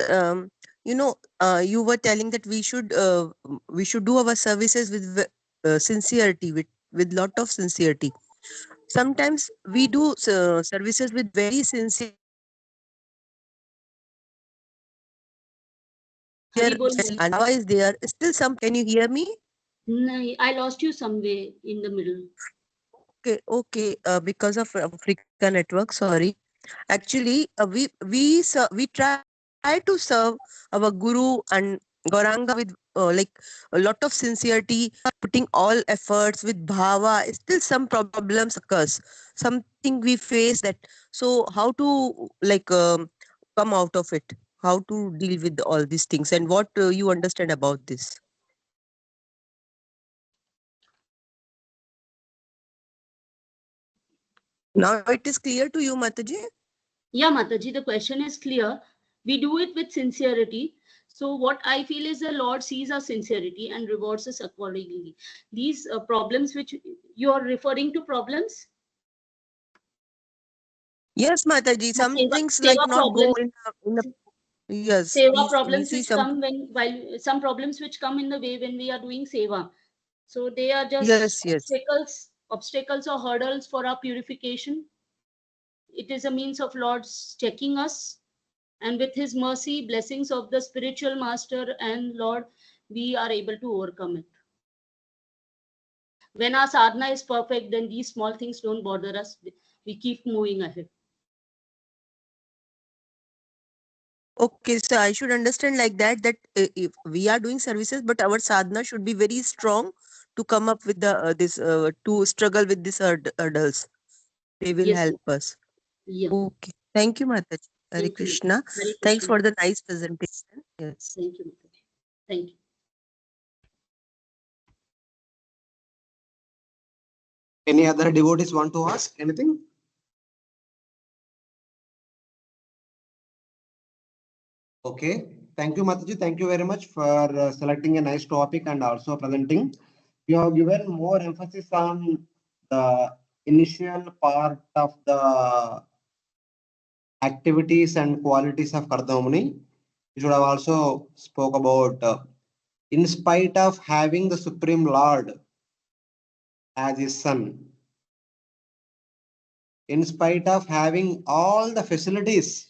you were telling that we should do our services with sincerity, with lot of sincerity. Sometimes we do services with very sincere. And Baba is there. Still some. Can you hear me? No, I lost you somewhere in the middle. Okay. Because of Africa network. Sorry. Actually, we try to serve our Guru and Gauranga with like a lot of sincerity, putting all efforts with bhava. Still some problems occurs. Something we face that. So how to come out of it? How to deal with all these things, and what you understand about this? Now it is clear to you, Mataji? Yeah, Mataji, the question is clear. We do it with sincerity. So what I feel is the Lord sees our sincerity and rewards us accordingly. These problems which you are referring to problems. Yes, Mataji, some things like Seva not go problems. in the yes, Seva we problems see which some. come while some problems which come in the way when we are doing seva. So they are just Yes. obstacles or hurdles for our purification. It is a means of Lord's checking us, and with His mercy, blessings of the spiritual master and Lord, we are able to overcome it. When our sadhana is perfect, then these small things don't bother us. We keep moving ahead. Okay, so I should understand like that if we are doing services, but our sadhana should be very strong to come up with the this to struggle with these hurdles. They will Yes, help us. yeah. Okay, thank you, Mataji. Hare Thank you. Krishna. Hare Thanks Krishna. for the nice presentation. Yes. Thank you, Mataji. Thank you. Any other devotees want to ask anything? Okay. Thank you, Mataji. Thank you very much for selecting a nice topic and also presenting. You have given more emphasis on the initial part of the activities and qualities of Kardamuni. You should have also spoke about in spite of having the Supreme Lord as his son, in spite of having all the facilities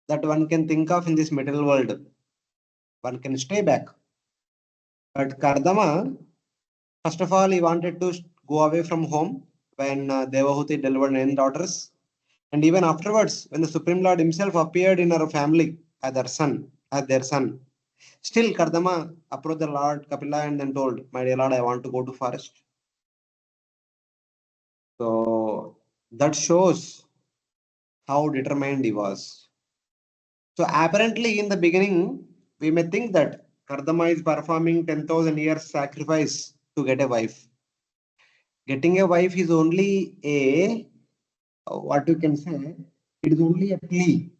that one can think of in this material world, one can stay back. But Kardama, first of all, he wanted to go away from home when Devahuti delivered 9 daughters. And even afterwards, when the Supreme Lord himself appeared in her family as their son, still Kardama approached the Lord Kapila and then told, "My dear Lord, I want to go to forest." So that shows how determined he was. So apparently in the beginning, we may think that Kardama is performing 10,000 years sacrifice to get a wife. Getting a wife is only what you can say, it is only a plea.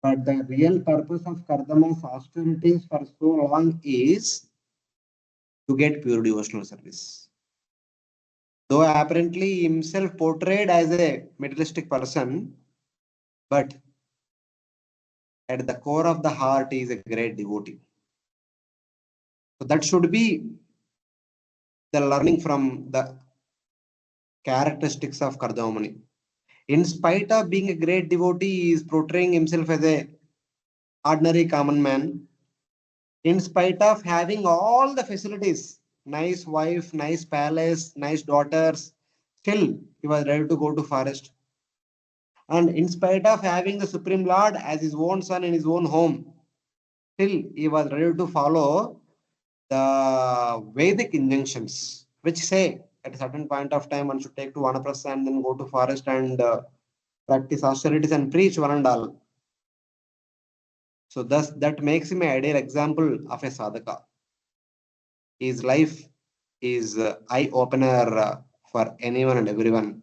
But the real purpose of Kardama's austerities for so long is to get pure devotional service. Though apparently himself portrayed as a materialistic person, but at the core of the heart he is a great devotee. So that should be the learning from the characteristics of Kardamani. In spite of being a great devotee, he is portraying himself as a ordinary common man. In spite of having all the facilities, nice wife, nice palace, nice daughters, still he was ready to go to forest. And in spite of having the Supreme Lord as his own son in his own home, still he was ready to follow the Vedic injunctions, which say at a certain point of time one should take to Vanaprastha and then go to forest and practice austerities and preach one and all. So thus that makes him an ideal example of a sadhaka. His life is eye opener for anyone and everyone.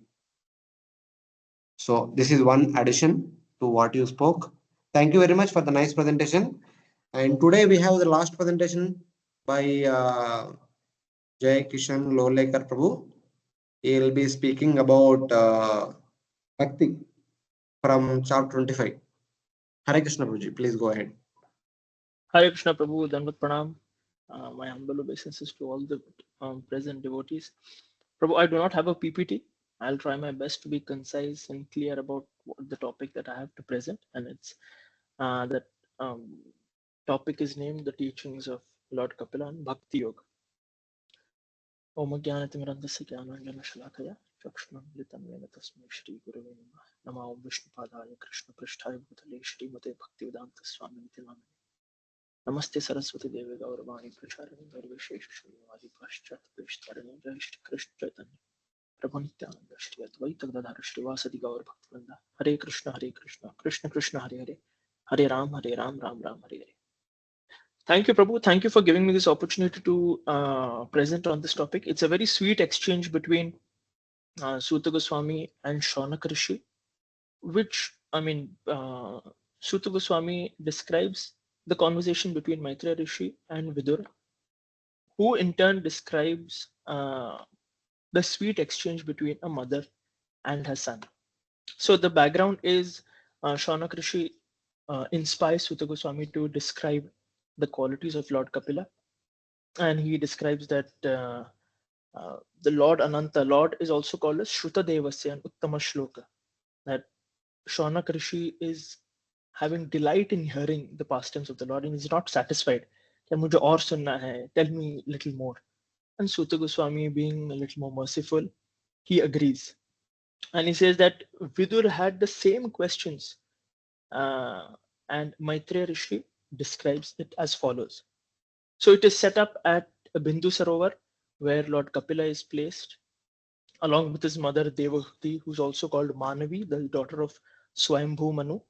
So this is one addition to what you spoke. Thank you very much for the nice presentation. And today we have the last presentation by Jai Kishan Lolekar Prabhu. He will be speaking about Bhakti from chapter 25. Hare Krishna Prabhuji, please go ahead. Hare Krishna Prabhu, Danvat Pranam. My humble obeisances to all the present devotees. Prabhu, I do not have a PPT. I'll try my best to be concise and clear about the topic that I have to present. And it's that topic is named the teachings of Lord Kapila and Bhakti Yoga. Om Jnanatimirandasya Jnananjana Shalakaya Chakshunamritam Yena Tasmai Shri Gurave Namah Nama Om Vishnupadaya Krishna Pristhaya Bhutale Shri Mate Bhaktivedanta Swami Namah Namaste Saraswati Devi Gauravani Pracharani Garveshesha Shrivadi Paschat Prishtarani Jai Shri Krishna Chaitanya Prabhu Nityananda Shri Advaita Gadadhara Shrivasadi Gaur Bhaktivinoda Hare Krishna Krishna Krishna Hare Hare Hare Ram Ram Ram Hare Hare. Thank you, Prabhu. Thank you for giving me this opportunity to present on this topic. It's a very sweet exchange between Suta Goswami and Shaunaka Rishi, which, Suta Goswami describes the conversation between Maitreya Rishi and Vidura, who in turn describes the sweet exchange between a mother and her son. So the background is Shaunak Rishi inspires Sutta Goswami to describe the qualities of Lord Kapila, and he describes that the Lord Ananta, Lord is also called as Shruta Devasya and Uttama Shloka, that Shaunak Rishi is having delight in hearing the pastimes of the Lord and is not satisfied. "Kya mujhe aur sunna hai? Tell me little more." And Sutta Goswami, being a little more merciful, he agrees. And he says that Vidur had the same questions, and Maitreya Rishi describes it as follows. So it is set up at a Bindu Sarovar, where Lord Kapila is placed, along with his mother Devahti, who's also called Manavi, the daughter of Swayambhu Manu.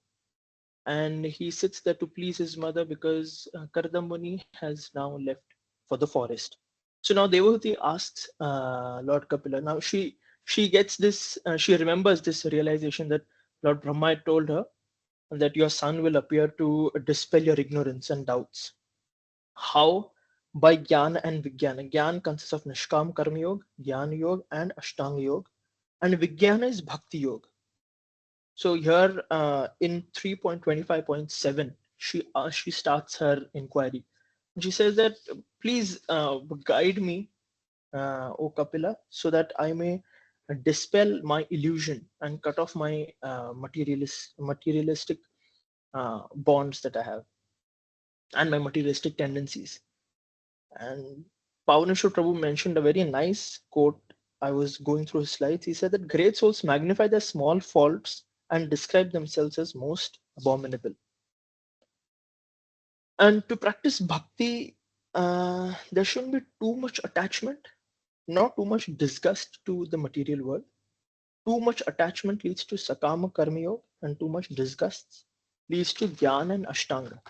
And he sits there to please his mother because Kardamuni has now left for the forest. So now Devahti asks Lord Kapila. Now she gets this, she remembers this realization that Lord Brahma had told her that your son will appear to dispel your ignorance and doubts. How? By Jnana and Vijnana. Jnana consists of Nishkam Karma Yoga, Jnana Yoga, and Ashtanga Yoga. And Vijnana is Bhakti Yoga. So here in 3.25.7, she starts her inquiry. She says that please guide me, O Kapila, so that I may dispel my illusion and cut off my materialistic bonds that I have and my materialistic tendencies. And Pavaneshwar Prabhu mentioned a very nice quote. I was going through his slides. He said that great souls magnify their small faults and describe themselves as most abominable. And to practice bhakti, there shouldn't be too much attachment, not too much disgust to the material world. Too much attachment leads to sakama karma yoga, and too much disgust leads to jnana and ashtanga.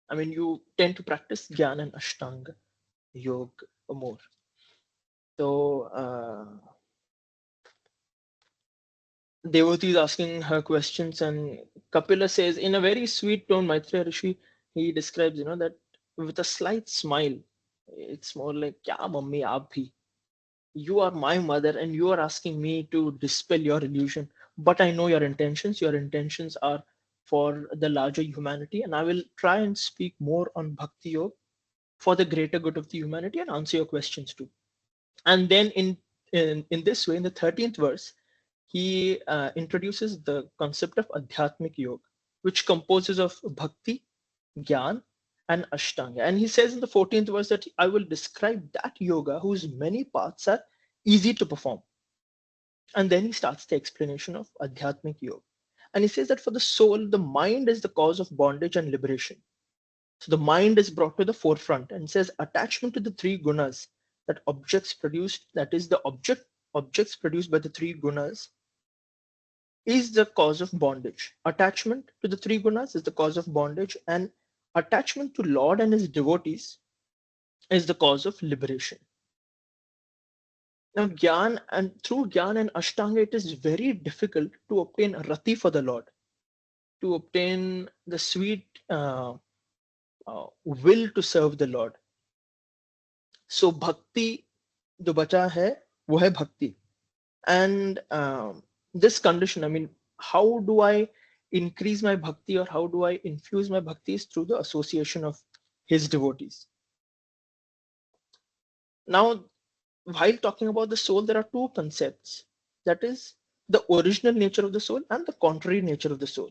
I mean, you tend to practice jnana and ashtanga yoga more. So Devoti is asking her questions, and Kapila says in a very sweet tone, Maitreya Rishi, he describes, that with a slight smile, it's more like, "Kya mummy aap bhi? You are my mother and you are asking me to dispel your illusion. But I know your intentions. Your intentions are for the larger humanity, and I will try and speak more on Bhakti Yoga for the greater good of the humanity and answer your questions too." And then in this way, in the 13th verse, he introduces the concept of Adhyatmic Yoga, which composes of Bhakti, Gyan, and Ashtanga. And he says in the 14th verse that I will describe that yoga whose many parts are easy to perform. And then he starts the explanation of Adhyatmic Yoga. And he says that for the soul, the mind is the cause of bondage and liberation. So the mind is brought to the forefront and says attachment to the three gunas, that objects produced, that is the objects produced by the three gunas, is the cause of bondage. Attachment to the three gunas is the cause of bondage, and attachment to Lord and his devotees is the cause of liberation. Now, through Gyan and Ashtanga, it is very difficult to obtain Rati for the Lord, to obtain the sweet will to serve the Lord. So, Bhakti, जो बचा है, वो है Bhakti. And this condition, I mean, how do I increase my bhakti or how do I infuse my bhakti is through the association of his devotees. Now, while talking about the soul, there are two concepts, that is the original nature of the soul and the contrary nature of the soul.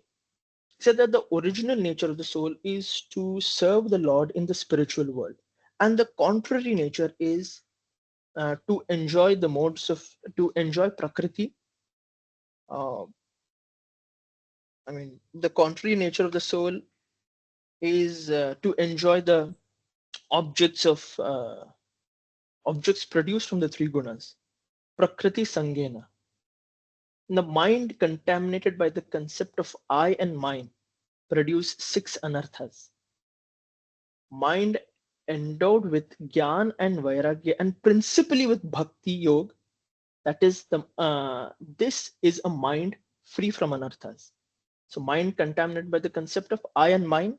He said that the original nature of the soul is to serve the Lord in the spiritual world, and the contrary nature is to enjoy to enjoy prakriti. I mean, the contrary nature of the soul is to enjoy the objects produced from the three gunas, prakriti sangena. The mind contaminated by the concept of I and mine produce 6 anarthas. Mind endowed with Gyan and Vairagya, and principally with Bhakti Yoga, that is this is a mind free from anarthas. So mind contaminated by the concept of I and mine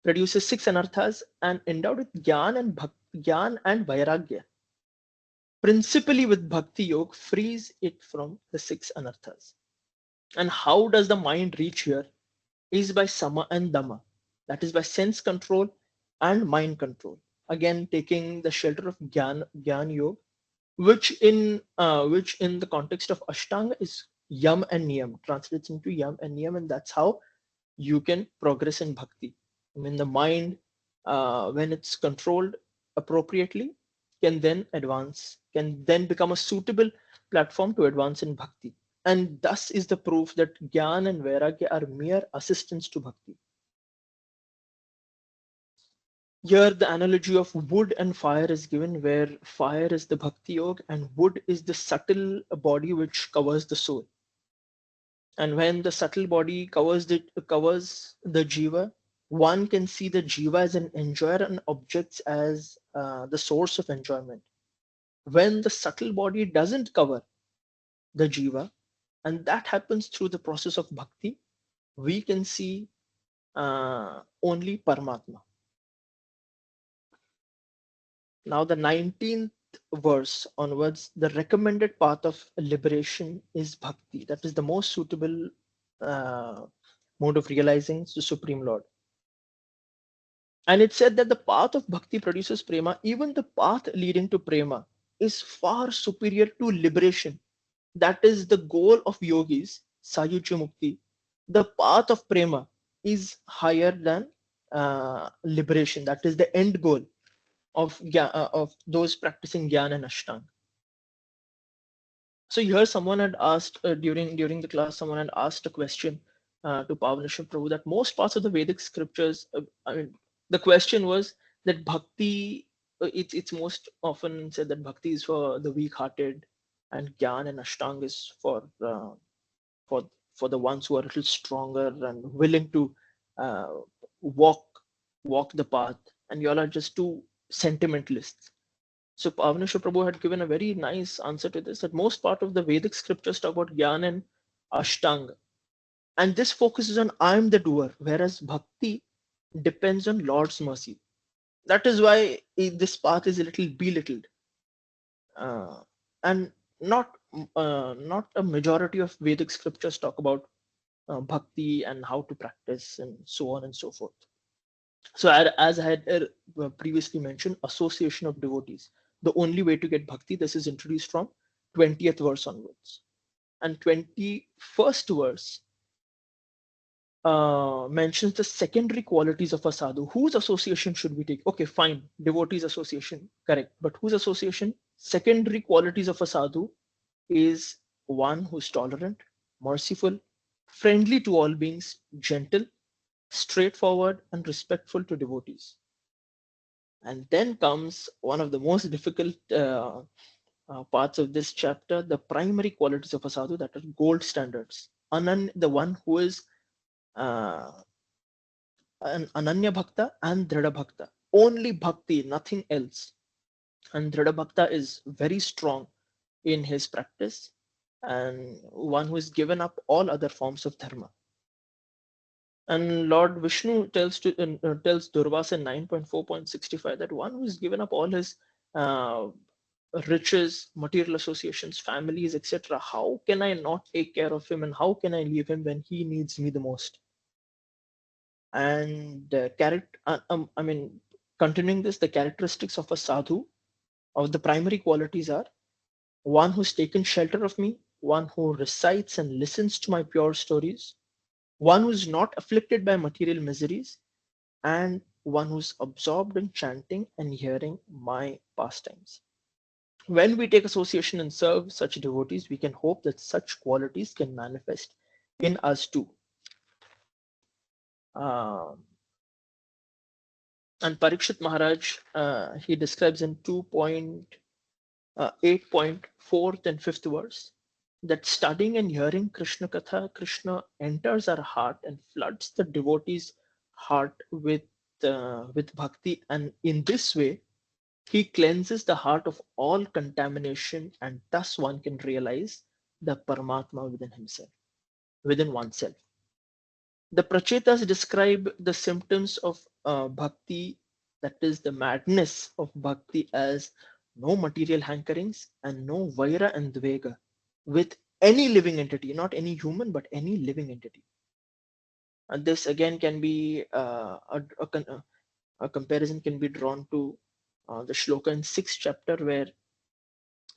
produces 6 anarthas, and endowed with Gyan and Vairagya, principally with Bhakti Yoga, frees it from the 6 anarthas. And how does the mind reach here? Is by Sama and Dama, that is by sense control and mind control. Again, taking the shelter of Gyan Yoga, which in the context of Ashtanga is Yam and Niyam, translates into Yam and Niyam, and that's how you can progress in Bhakti. I mean, the mind, when it's controlled appropriately, can then become a suitable platform to advance in Bhakti. And thus is the proof that Gyan and Vairagya are mere assistants to Bhakti. Here, the analogy of wood and fire is given, where fire is the Bhakti Yoga and wood is the subtle body which covers the soul. And when the subtle body covers the jiva, one can see the jiva as an enjoyer and objects as the source of enjoyment. When the subtle body doesn't cover the jiva, and that happens through the process of bhakti, we can see only Paramatma. Now the 19th verse onwards, the recommended path of liberation is bhakti. That is the most suitable mode of realizing the Supreme Lord. And it said that the path of bhakti produces prema. Even the path leading to prema is far superior to liberation. That is the goal of yogis, Sayuja Mukti. The path of prema is higher than liberation. That is the end goal of those practicing Jnana and Ashtanga. So here someone had asked during the class, someone had asked a question to Pavaneshwar Prabhu that most parts of the Vedic scriptures, I mean, the question was that bhakti, it's most often said that bhakti is for the weak-hearted, and Gyan and Ashtanga is for the ones who are a little stronger and willing to walk the path. And you all are just two sentimentalists. So Pavaneshwar Prabhu had given a very nice answer to this, that most part of the Vedic scriptures talk about Gyan and Ashtanga. And this focuses on I am the doer, whereas Bhakti depends on Lord's mercy. That is why this path is a little belittled. And not a majority of Vedic scriptures talk about Bhakti and how to practice and so on and so forth. So as I had previously mentioned, association of devotees. The only way to get bhakti, this is introduced from 20th verse onwards. And 21st verse mentions the secondary qualities of a sadhu. Whose association should we take? Okay, fine, devotees association, correct. But whose association? Secondary qualities of a sadhu is one who's tolerant, merciful, friendly to all beings, gentle, straightforward, and respectful to devotees. And then comes one of the most difficult parts of this chapter, the primary qualities of a sadhu, that are gold standards. The one who is an Ananya Bhakta and Dhrida Bhakta. Only Bhakti, nothing else. And Dhrida Bhakta is very strong in his practice, and one who has given up all other forms of dharma. And Lord Vishnu tells Durvasa in 9.4.65 that one who has given up all his riches, material associations, families, etc., how can I not take care of him, and how can I leave him when he needs me the most? And continuing this, the characteristics of a sadhu, of the primary qualities are one who's taken shelter of me, one who recites and listens to my pure stories, one who's not afflicted by material miseries, and one who's absorbed in chanting and hearing my pastimes. When we take association and serve such devotees, we can hope that such qualities can manifest in us too. And Parikshit Maharaj, he describes in 8.4th and 5th verse that studying and hearing Krishna Katha, Krishna enters our heart and floods the devotee's heart with bhakti, and in this way he cleanses the heart of all contamination, and thus one can realize the Paramatma within oneself. The Prachetas describe the symptoms of bhakti, that is the madness of bhakti, as no material hankerings and no vaira and dvega with any living entity, not any human, but any living entity. And this again can be a comparison can be drawn to the shloka in 6th chapter, where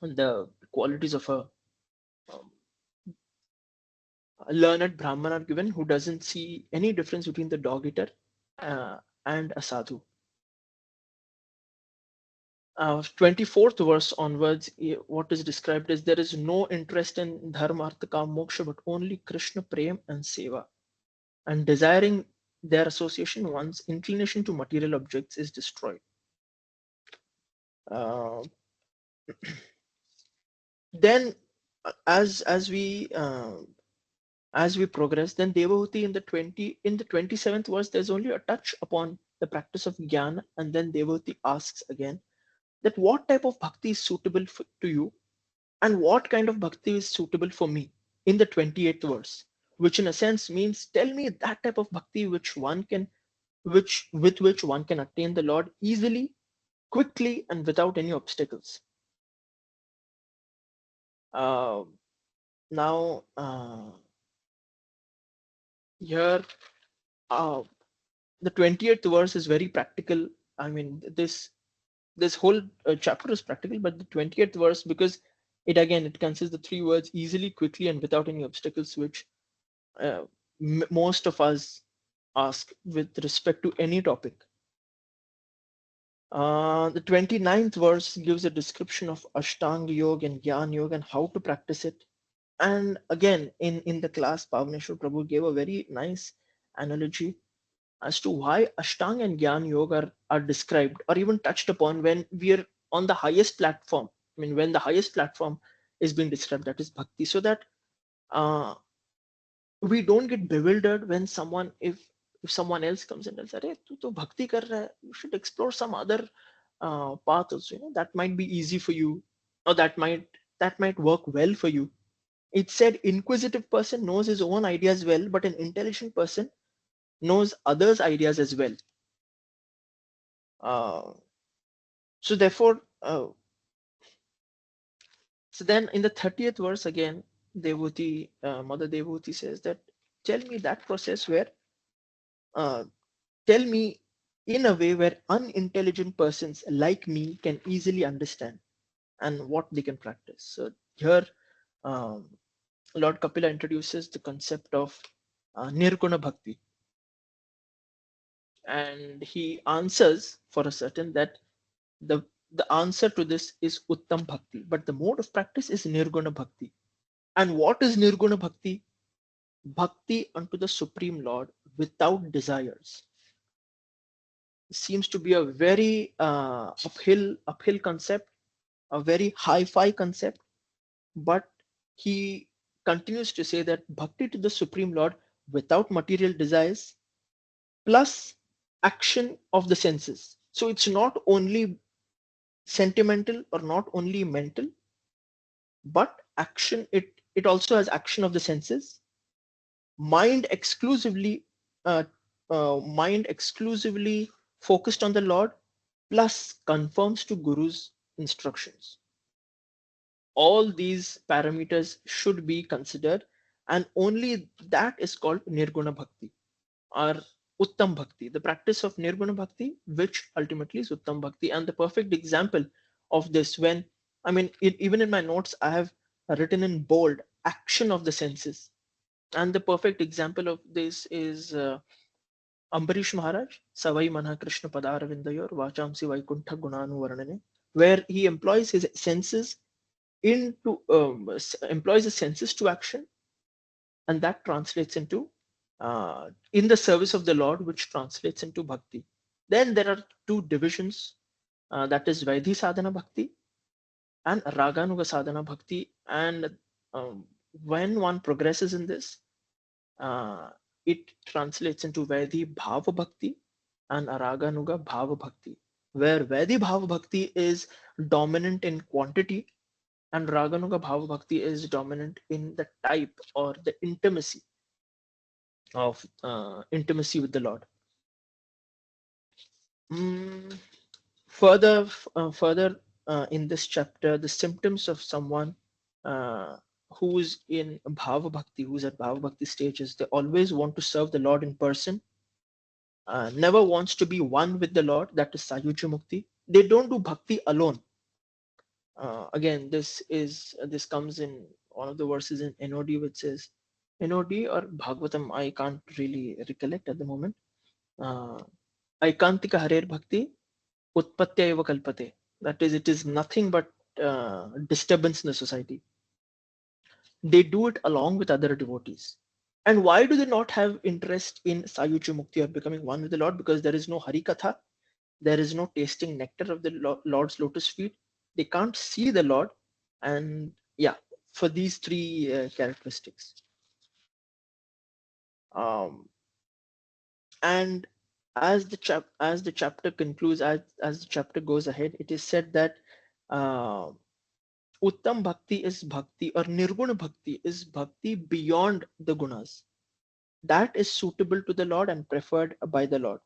the qualities of um, a learned Brahman are given, who doesn't see any difference between the dog eater uh, and a sadhu. 24th verse onwards, what is described is there is no interest in dharma, artha, kam, moksha, but only Krishna, prem, and seva. And desiring their association, one's inclination to material objects is destroyed. Uh, then, as we progress, then Devahuti in the 27th verse, there's only a touch upon the practice of jnana, and then Devahuti asks again that what type of bhakti is suitable to you, and what kind of bhakti is suitable for me, in the 28th verse, which in a sense means tell me that type of bhakti with which one can attain the Lord easily, quickly, and without any obstacles. Now here the 28th verse is very practical. I mean, this whole chapter is practical, but the 28th verse, because it consists the three words easily, quickly, and without any obstacles, which most of us ask with respect to any topic. The 29th verse gives a description of Ashtanga Yoga and Gyan Yoga and how to practice it. And again, in the class, Pavaneshwar Prabhu gave a very nice analogy as to why Ashtanga and Gyan Yoga are described or even touched upon when we are on the highest platform. I mean, when the highest platform is being described, that is Bhakti, so that we don't get bewildered when if someone else comes and tells, "Arey, tu to Bhakti kar raha hai, you should explore some other path also. That might be easy for you, or that might work well for you." It said, inquisitive person knows his own ideas well, but an intelligent person knows others' ideas as well. So therefore, so then in the 30th verse again, Mother Devahuti says that, tell me that process where, tell me in a way where unintelligent persons like me can easily understand and what they can practice. So here, Lord Kapila introduces the concept of Nirguna Bhakti. And he answers for a certain that the answer to this is Uttam Bhakti, but the mode of practice is Nirguna Bhakti. And what is Nirguna Bhakti? Bhakti unto the Supreme Lord without desires. Seems to be a very uphill concept, a very hi-fi concept, but he continues to say that Bhakti to the Supreme Lord without material desires plus action of the senses. So it's not only sentimental or not only mental, but action. It also has action of the senses, mind exclusively uh, mind exclusively focused on the Lord, plus conforms to Guru's instructions. All these parameters should be considered, and only that is called Nirguna Bhakti or Uttam Bhakti, the practice of Nirguna Bhakti, which ultimately is Uttam Bhakti. And the perfect example of this, when I mean, even in my notes, I have written in bold action of the senses. And the perfect example of this is Ambarish Maharaj, Savai Manha Krishna Padaravindayor Vachamsi Vaikuntha Gunanu Varnane, where he employs his senses employs his senses to action, and that translates into in the service of the Lord, which translates into bhakti. Then there are two divisions, that is Vaidhi Sadhana Bhakti and Raganuga Sadhana Bhakti. And when one progresses in this, it translates into Vaidhi Bhava Bhakti and Raganuga Bhava Bhakti, where Vaidhi Bhava Bhakti is dominant in quantity and Raganuga Bhava Bhakti is dominant in the type or the intimacy with the Lord. Further in this chapter, the symptoms of someone who's in Bhava Bhakti, who's at Bhava Bhakti stages, they always want to serve the Lord in person, never wants to be one with the Lord, that is Sayuja Mukti. They don't do Bhakti alone. Again, this comes in one of the verses in NOD, which says, NOD or Bhagavatam, I can't really recollect at the moment. Aikantika Harer Bhakti Utpatya eva kalpate. That is, it is nothing but disturbance in the society. They do it along with other devotees. And why do they not have interest in Sayuja Mukti or becoming one with the Lord? Because there is no Hari Katha, there is no tasting nectar of the Lord's lotus feet. They can't see the Lord. And yeah, for these three characteristics. And as the chapter concludes, as the chapter goes ahead, it is said that Uttam Bhakti is Bhakti, or Nirguna Bhakti is Bhakti beyond the gunas. That is suitable to the Lord and preferred by the Lord.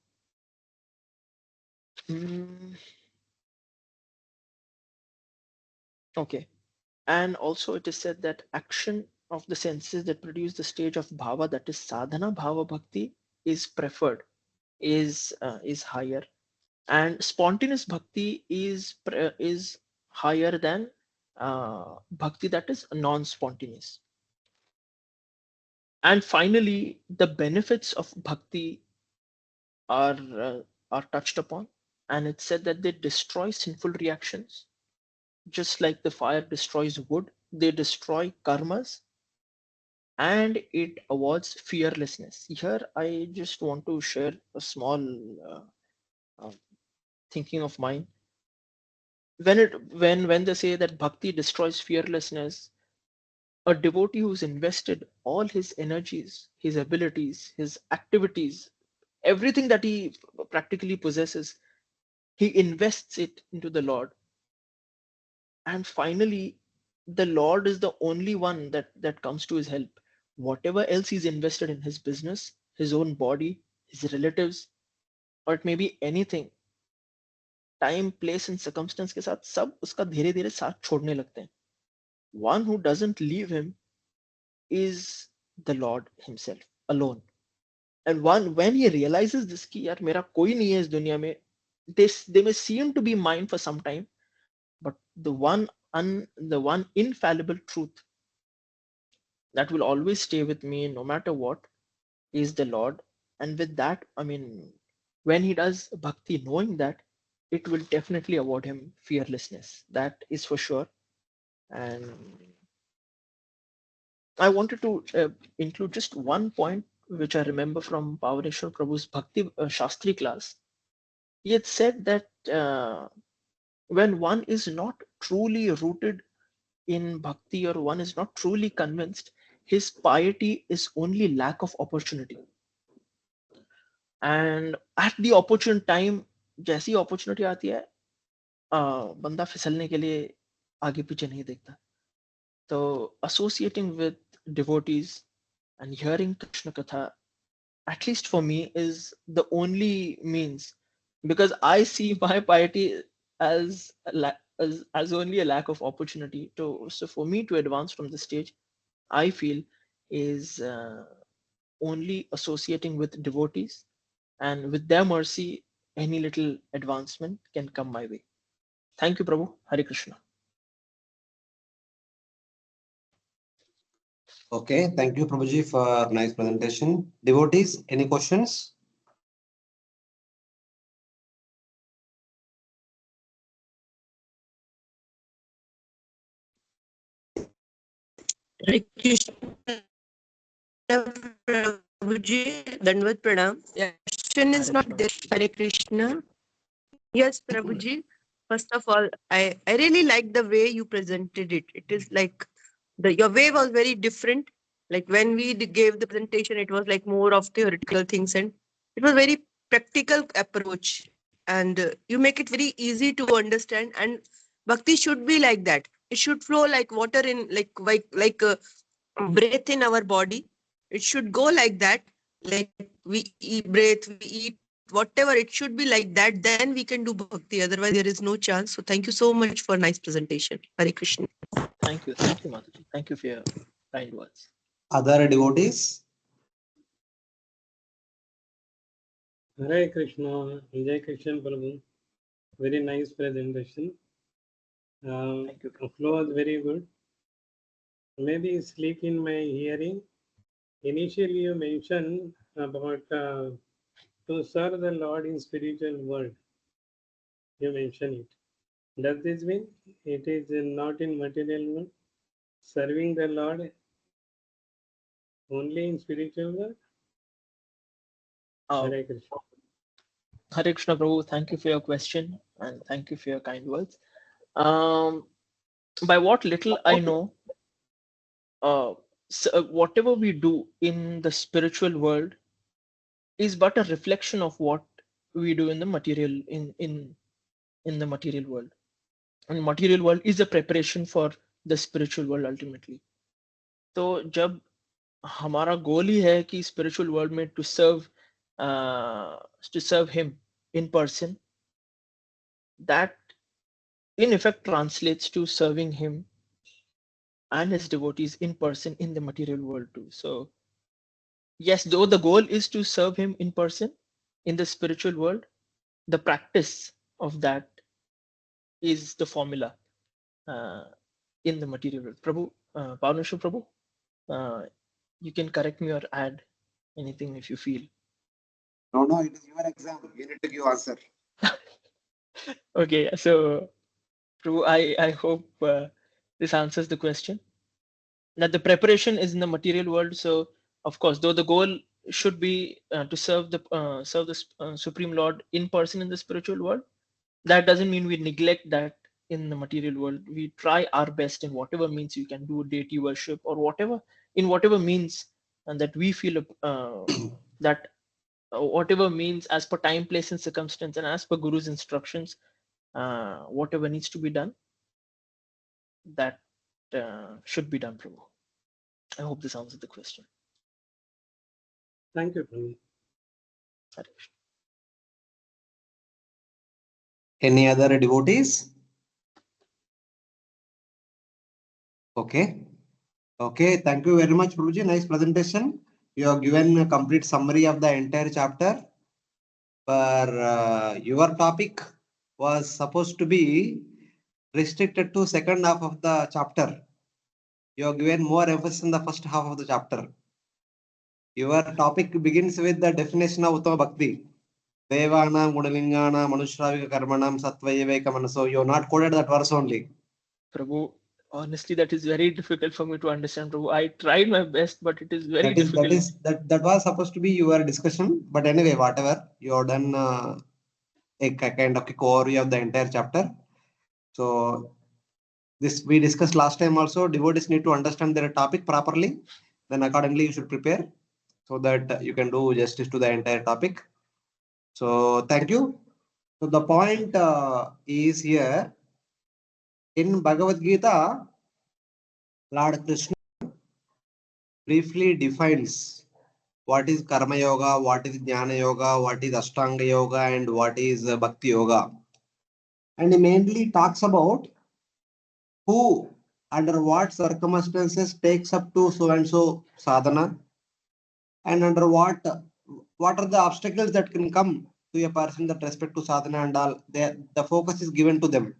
Okay. And also it is said that action of the senses that produce the stage of bhava, that is sadhana bhava bhakti, is preferred, is higher, and spontaneous bhakti is higher than bhakti that is non-spontaneous. And finally, the benefits of bhakti are touched upon, and it's said that they destroy sinful reactions, just like the fire destroys wood. They destroy karmas, and it awards fearlessness. Here, I just want to share a small thinking of mine. When they say that bhakti destroys fearlessness, a devotee who's invested all his energies, his abilities, his activities, everything that he practically possesses, he invests it into the Lord. And finally, the Lord is the only one that comes to his help. Whatever else he's invested in, his business, his own body, his relatives, or it may be anything, time, place and circumstance के साथ सब उसका धीरे धीरे साथ छोड़ने लगते हैं. One who doesn't leave him is the Lord himself alone. And when he realizes this कि यार मेरा कोई नहीं है इस दुनिया में, they may seem to be mine for some time, but the one infallible truth that will always stay with me no matter what is the Lord. And with that, I mean, when he does bhakti, knowing that, it will definitely award him fearlessness. That is for sure. And I wanted to include just one point which I remember from Pavaneshwar Prabhu's Bhakti Shastri class. He had said that when one is not truly rooted in bhakti, or one is not truly convinced, his piety is only lack of opportunity. And at the opportune time, जैसी opportunity आती है, बंदा फिसलने के लिए आगे पीछे नहीं देखता. So associating with devotees and hearing Krishna Katha, at least for me, is the only means, because I see my piety as as only a lack of opportunity. So for me to advance from the stage, I feel is only associating with devotees, and with their mercy, any little advancement can come my way. Thank you, Prabhu. Hare Krishna. Okay, thank you, Prabhuji, for nice presentation. Devotees, any questions? Hare Krishna, Prabhuji, Dandvat Pranam. Yeah, question is not there. Hare Krishna. Yes, Prabhuji. First of all, I really like the way you presented it. It is like your way was very different. Like when we gave the presentation, it was like more of theoretical things, and it was very practical approach. And you make it very easy to understand. And bhakti should be like that. It should flow like water in like breath in our body. It should go like that. Like we eat breath, we eat whatever it should be like that, then we can do bhakti. Otherwise, there is no chance. So thank you so much for nice presentation. Hare Krishna. Thank you, Mataji. Thank you for your kind words. Other devotees? Hare Krishna, Jai Krishna Prabhu. Very nice presentation. Thank you. The flow was very good. Maybe sleep in my hearing. Initially, you mentioned about to serve the Lord in spiritual world. You mentioned it. Does this mean it is not in material world? Serving the Lord only in spiritual world? Oh, Hare Krishna. Hare Krishna Prabhu, thank you for your question and thank you for your kind words. By what little I know, whatever we do in the spiritual world is but a reflection of what we do in the material in the material world. And material world is a preparation for the spiritual world ultimately. तो जब हमारा गोल ही है कि spiritual world में to serve him in person, that in effect translates to serving him and his devotees in person in the material world too. So yes, though the goal is to serve him in person in the spiritual world, the practice of that is the formula in the material world. Prabhu, Pavanashu Prabhu, you can correct me or add anything if you feel. No, it is your exam. You need to give answer. Okay, so Prabhu, I hope this answers the question. That the preparation is in the material world. So of course, though the goal should be to serve the Supreme Lord in person in the spiritual world, that doesn't mean we neglect that in the material world. We try our best in whatever means we can do deity worship or whatever means, and that we feel that whatever means as per time, place, and circumstance, and as per Guru's instructions, whatever needs to be done, that should be done, Prabhu. I hope this answers the question. Thank you, Prabhu. Hare Krishna. Any other devotees? Okay. Okay, thank you very much, Prabhuji. Nice presentation. You have given a complete summary of the entire chapter. Your topic was supposed to be restricted to second half of the chapter. You have given more emphasis in the first half of the chapter. Your topic begins with the definition of Uttama Bhakti. Devanam, Gudalingana, Manushravika Karmanam, Satvayeveka Manaso. You have not quoted that verse only. Prabhu, honestly, that is very difficult for me to understand, Prabhu. I tried my best, but it is very difficult. That was supposed to be your discussion. But anyway, whatever, you have done a kind of a overview of the entire chapter. So this we discussed last time also. Devotees need to understand their topic properly. Then accordingly you should prepare so that you can do justice to the entire topic. So thank you. So the point is here in Bhagavad Gita, Lord Krishna briefly defines what is Karma Yoga, what is Jnana Yoga, what is Ashtanga Yoga, and what is Bhakti Yoga. And he mainly talks about who, under what circumstances, takes up to so and so sadhana, and under what are the obstacles that can come to a person that respect to sadhana and all. The focus is given to them.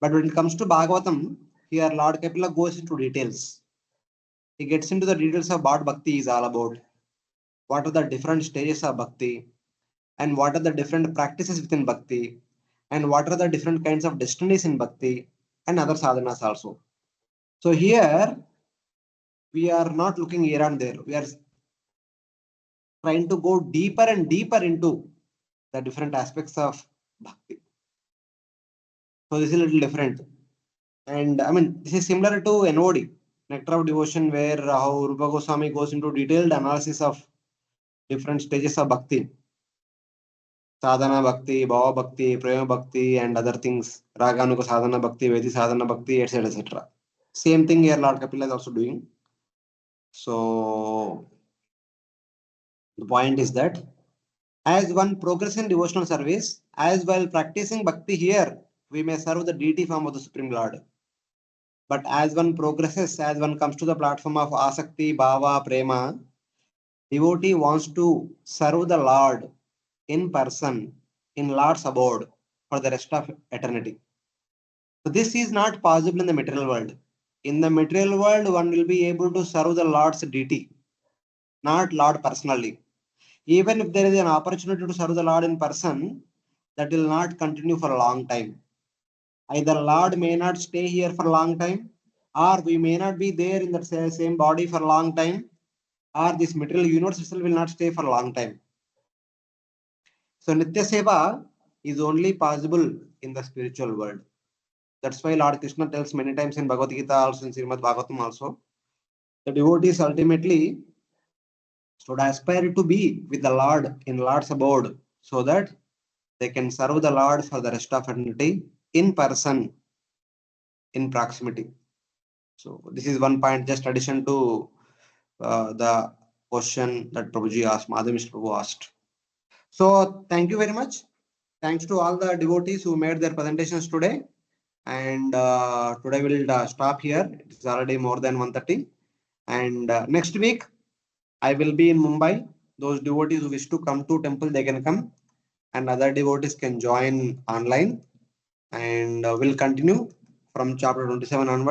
But when it comes to Bhagavatam, here Lord Kapila goes into details. He gets into the details of what Bhakti is all about. What are the different stages of Bhakti, and what are the different practices within Bhakti, and what are the different kinds of destinies in Bhakti, and other sadhanas also. So here we are not looking here and there. We are trying to go deeper and deeper into the different aspects of Bhakti. So this is a little different. And I mean, this is similar to NOD, Nectar of Devotion, where how Rupa Goswami goes into detailed analysis of different stages of Bhakti. Sadhana Bhakti, Bhava Bhakti, Prema Bhakti, and other things. Raganuga Sadhana Bhakti, Vedi Sadhana Bhakti, etc. etc. Same thing here Lord Kapila is also doing. So the point is that As one progress in devotional service, as while practicing bhakti here, we may serve the deity form of the Supreme Lord. But as one progresses, as one comes to the platform of asakti, bhava, prema, devotee wants to serve the Lord in person, in Lord's abode for the rest of eternity. So this is not possible in the material world. In the material world, one will be able to serve the Lord's deity, not Lord personally. Even if there is an opportunity to serve the Lord in person, that will not continue for a long time. Either Lord may not stay here for a long time, or we may not be there in the same body for a long time, or this material universe itself will not stay for a long time. So Nitya Seva is only possible in the spiritual world. That's why Lord Krishna tells many times in Bhagavad Gita, also in Srimad Bhagavatam also, the devotees ultimately should aspire to be with the Lord in Lord's abode, so that they can serve the Lord for the rest of eternity in person, in proximity. So this is one point, just addition to the question that Prabhuji asked, Madhav Prabhu asked. So thank you very much. Thanks to all the devotees who made their presentations today. And today we'll stop here. It's already more than 1:30. And next week, I will be in Mumbai. Those devotees who wish to come to temple, they can come. And other devotees can join online. And we'll continue from chapter 27 onwards.